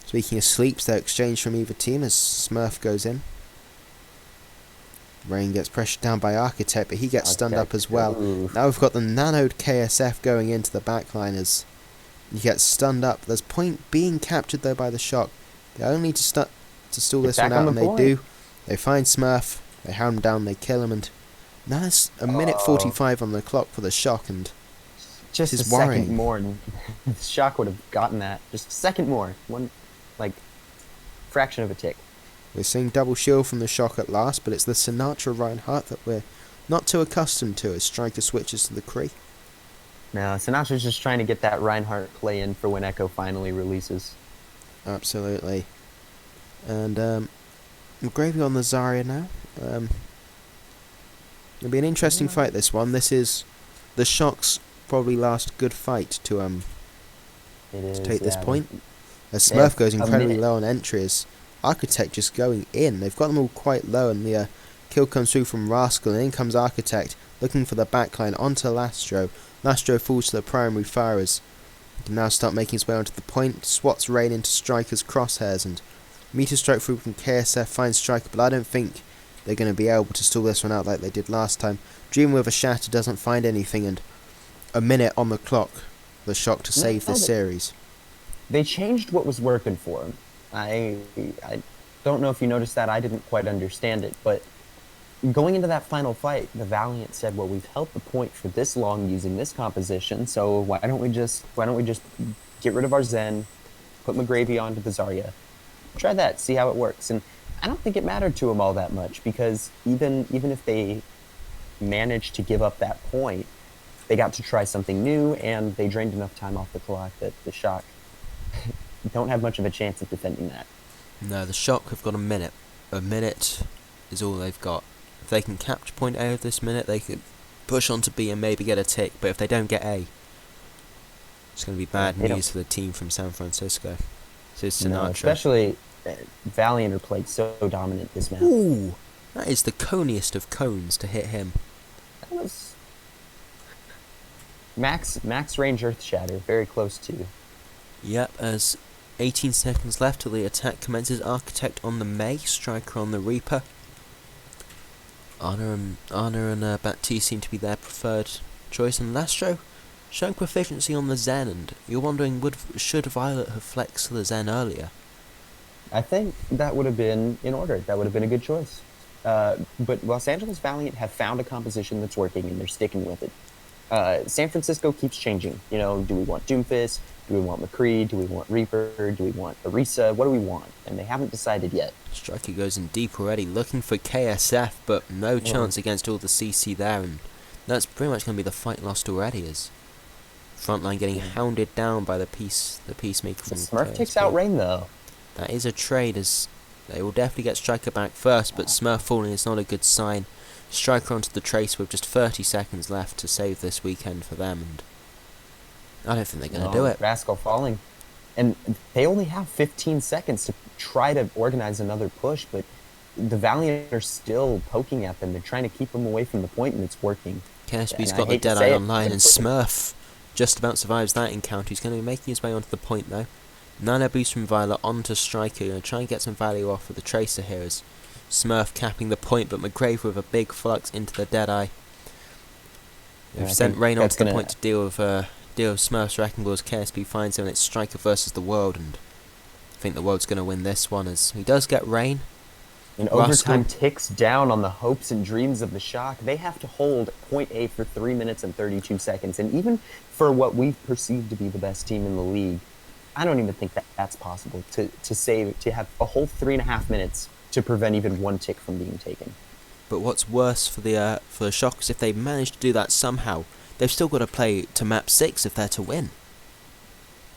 Speaking of sleeps, they're exchanged from either team as Smurf goes in. Rain gets pressured down by Architect, but he gets stunned up as well. Ooh. Now we've got the nanoed KSF going into the backline as he gets stunned up. There's point being captured though by the Shock. They only need to stall this one out, and they do. They find Smurf, they hound him down, they kill him, and now there's a minute 45 on the clock for the Shock, and just a second more, and the Shock would have gotten that. Just a second more, one, like, fraction of a tick. We're seeing double shield from the Shock at last, but it's the Sinatra Reinhardt that we're not too accustomed to as Striker switches to the Kree. No, Sinatra's just trying to get that Reinhardt play in for when Echo finally releases. Absolutely. And McGravy on the Zarya now. It'll be an interesting fight, this one. This is the Shock's probably last good fight to take this point. As Smurf goes incredibly low on entries, Architect just going in. They've got them all quite low, and the kill comes through from Rascal, and in comes Architect looking for the backline onto Lastro. Lastro falls to the primary firers. He can now start making his way onto the point, swats Rain into Striker's crosshairs, and Meteor Strike through from KSF finds Striker, but I don't think they're going to be able to stall this one out like they did last time. Dream with a shatter doesn't find anything, and a minute on the clock. The Shock to save this series. They changed what was working for them. I don't know if you noticed that. I didn't quite understand it, but going into that final fight, the Valiant said, "Well, we've held the point for this long using this composition, so why don't we just get rid of our Zen, put McGravy onto the Zarya, try that, see how it works." And I don't think it mattered to them all that much, because even if they managed to give up that point, they got to try something new, and they drained enough time off the clock that the Shock don't have much of a chance of defending that. No, the Shock have got a minute. A minute is all they've got. If they can capture point A of this minute, they could push on to B and maybe get a tick, but if they don't get A, It's going to be bad They don't- news for the team from San Francisco. This is No, Sinatra. especially Valiant are played so dominant this map. Ooh! That is the coniest of cones to hit him. That was max range Earth Shatter, very close to. Yep, as 18 seconds left till the attack commences. Architect on the May, Striker on the Reaper. Ana and Bat-T seem to be their preferred choice, and Lastro showing proficiency on the Zen, and you're wondering, should Violet have flexed to the Zen earlier? I think that would have been in order. That would have been a good choice. But Los Angeles Valiant have found a composition that's working, and they're sticking with it. San Francisco keeps changing. You know, do we want Doomfist? Do we want McCree? Do we want Reaper? Do we want Orisa? What do we want? And they haven't decided yet. Striker goes in deep already, looking for KSF, but no chance against all the CC there, and that's pretty much going to be the fight lost already, as Frontline getting hounded down by the Peacemaker from Smurf KSP. takes out Rain, though. That is a trade, as they will definitely get Striker back first, but Smurf falling is not a good sign. Striker onto the Trace with just 30 seconds left to save this weekend for them, and I don't think they're going to do it. Rascal falling. And they only have 15 seconds to try to organize another push, but the Valiant are still poking at them. They're trying to keep them away from the point, and it's working. KSP's And got I the hate to Deadeye say it, online, and but- Smurf just about survives that encounter. He's going to be making his way onto the point, though. Nano boost from Violet onto Striker. Going to try and get some value off of the Tracer here, as Smurf capping the point, but McGrave with a big flux into the Deadeye. They've I sent think Rain that's onto the gonna- point to deal with Smurf's Wrecking Ball, as KSP finds him, and it's Striker versus the World, and I think the World's going to win this one, as he does get Rain. And Rascal. overtime ticks down on the hopes and dreams of the Shock. They have to hold point A for 3 minutes and 32 seconds. And even for what we perceive to be the best team in the league, I don't even think that's possible to have a whole 3.5 minutes to prevent even one tick from being taken. But what's worse for the Shock is if they manage to do that somehow, they've still got to play to map 6 if they're to win.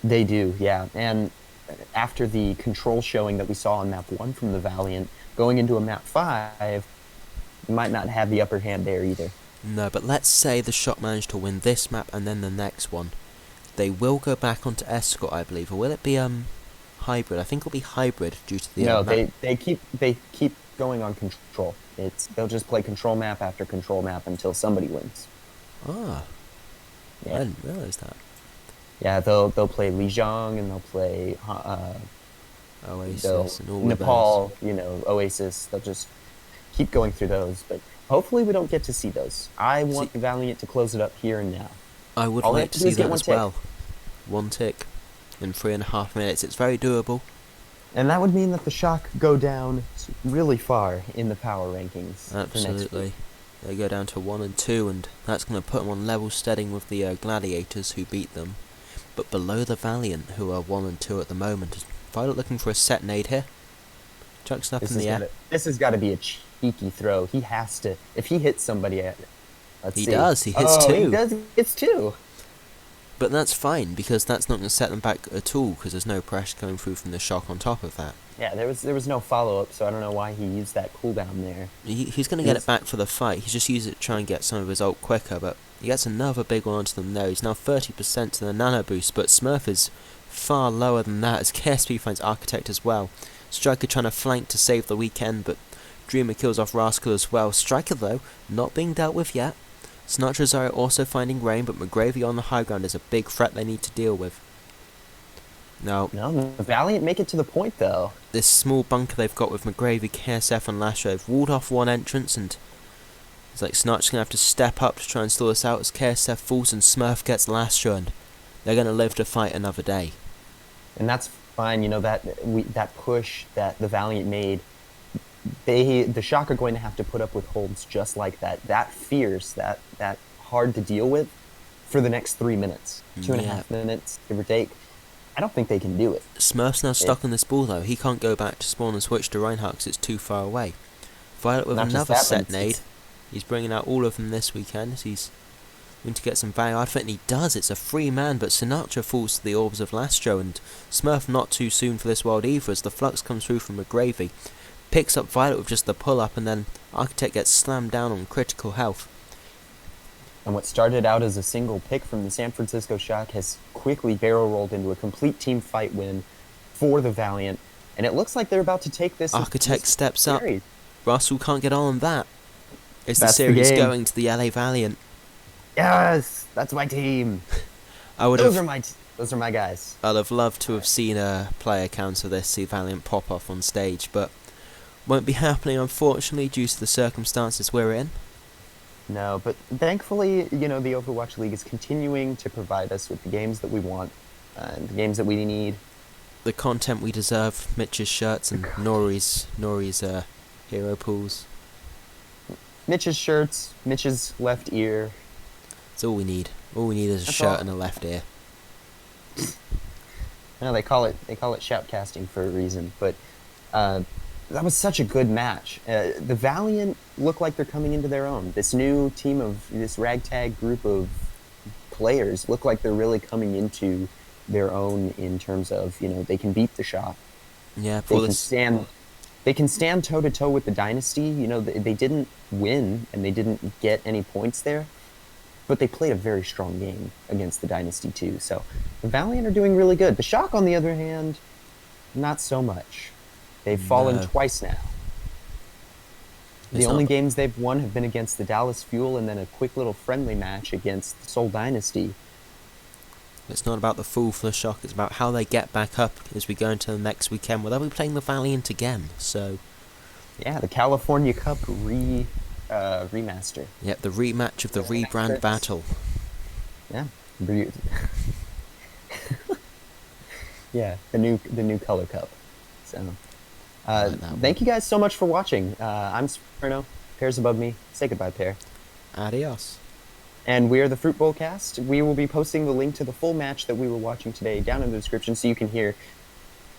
They do, yeah. And after the control showing that we saw on map 1 from the Valiant, going into a map 5, might not have the upper hand there either. No, but let's say the Shock managed to win this map and then the next one. They will go back onto Escort, I believe, or will it be hybrid? I think it'll be hybrid due to the No, map. they keep going on control. They'll just play control map after control map until somebody wins. Ah, Yeah. I didn't realise that. Yeah, they'll play Lijiang, and they'll play Oasis and all Nepal, Oasis. They'll just keep going through those, but hopefully we don't get to see those. I want the Valiant to close it up here and now. I would All they like have to to do see is get that one as tick. well. 1 tick in 3.5 minutes. It's very doable. And that would mean that the Shock go down really far in the power rankings. for next Absolutely. week. They go down to 1 and 2, and that's going to put them on level steading with the Gladiators who beat them. But below the Valiant, who are 1 and 2 at the moment. Violet looking for a set nade here. Chucks it up in the air. This has got to be a cheeky throw. He has to. If he hits somebody, let's He see. does, he hits Oh, two. He does. It's 2. But that's fine, because that's not going to set them back at all, because there's no pressure coming through from the Shock on top of that. Yeah, there was no follow up, so I don't know why he used that cooldown there. He's going to get it back for the fight. He's just used it to try and get some of his ult quicker, but he gets another big one onto them there. He's now 30% to the nano boost, but Smurf is far lower than that, as KSP finds Architect as well. Striker trying to flank to save the weekend, but Dreamer kills off Rascal as well. Striker, though, not being dealt with yet. Sinatra Zarya also finding Rain, but McGravy on the high ground is a big threat they need to deal with. Now, No, the Valiant make it to the point, though. this small bunker they've got with McGravy, KSF and Lashro have walled off one entrance, and it's like Sinatra's going to have to step up to try and stall this out as KSF falls and Smurf gets Lashro, and they're going to live to fight another day. And that's fine. That push that the Valiant made, the Shock are going to have to put up with holds just like that. That fierce, that hard to deal with for the next 3 minutes. 2.5 minutes, give or take. I don't think they can do it. Smurf's now stuck on this ball, though. He can't go back to spawn and switch to Reinhardt because it's too far away. Violet with Not just another that, set but nade. He's bringing out all of them this weekend as he's going to get some value. I think he does. It's a free man, but Sinatra falls to the orbs of Lastro, and Smurf not too soon for this world either as the flux comes through from McGravy. Picks up Violet with just the pull-up, and then Architect gets slammed down on critical health. And what started out as a single pick from the San Francisco Shock has quickly barrel rolled into a complete team fight win for the Valiant. And it looks like they're about to take this Architect steps up. series. Russell can't get on that. Is the That's the series game. going to the LA Valiant? Yes, that's my team. I would Those have. are my guys. I'd have loved to have seen a player counter this, see Valiant pop off on stage, but won't be happening, unfortunately, due to the circumstances we're in. No, but thankfully, the Overwatch League is continuing to provide us with the games that we want and the games that we need. The content we deserve, Mitch's shirts and Nori's hero pools. Mitch's shirts, Mitch's left ear. It's all we need. All we need is a That's shirt all. and a left ear. No, they call it shoutcasting for a reason, but that was such a good match. The Valiant look like they're coming into their own. This new team of this ragtag group of players look like they're really coming into their own in terms of they can beat the Shock. Yeah, They can stand toe to toe with the Dynasty. They didn't win and they didn't get any points there, but they played a very strong game against the Dynasty too. So the Valiant are doing really good. The Shock, on the other hand, not so much. They've fallen twice now. The only games they've won have been against the Dallas Fuel and then a quick little friendly match against the Seoul Dynasty. It's not about the fall for the Shock, it's about how they get back up as we go into the next weekend, where they'll be playing the Valiant again, so... Yeah, the California Cup remaster. Yep, the rematch of the rebrand battle. Yeah. Yeah, the new color cup. So, thank you guys so much for watching. I'm Spherno. Pear's above me. Say goodbye, Pear. Adios. And we are the Fruit Bowl Cast. We will be posting the link to the full match that we were watching today down in the description so you can hear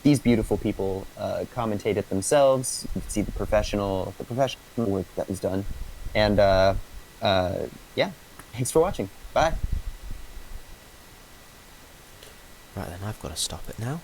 these beautiful people commentate it themselves. You can see the professional work that was done. And yeah, thanks for watching. Bye. Right then, I've got to stop it now.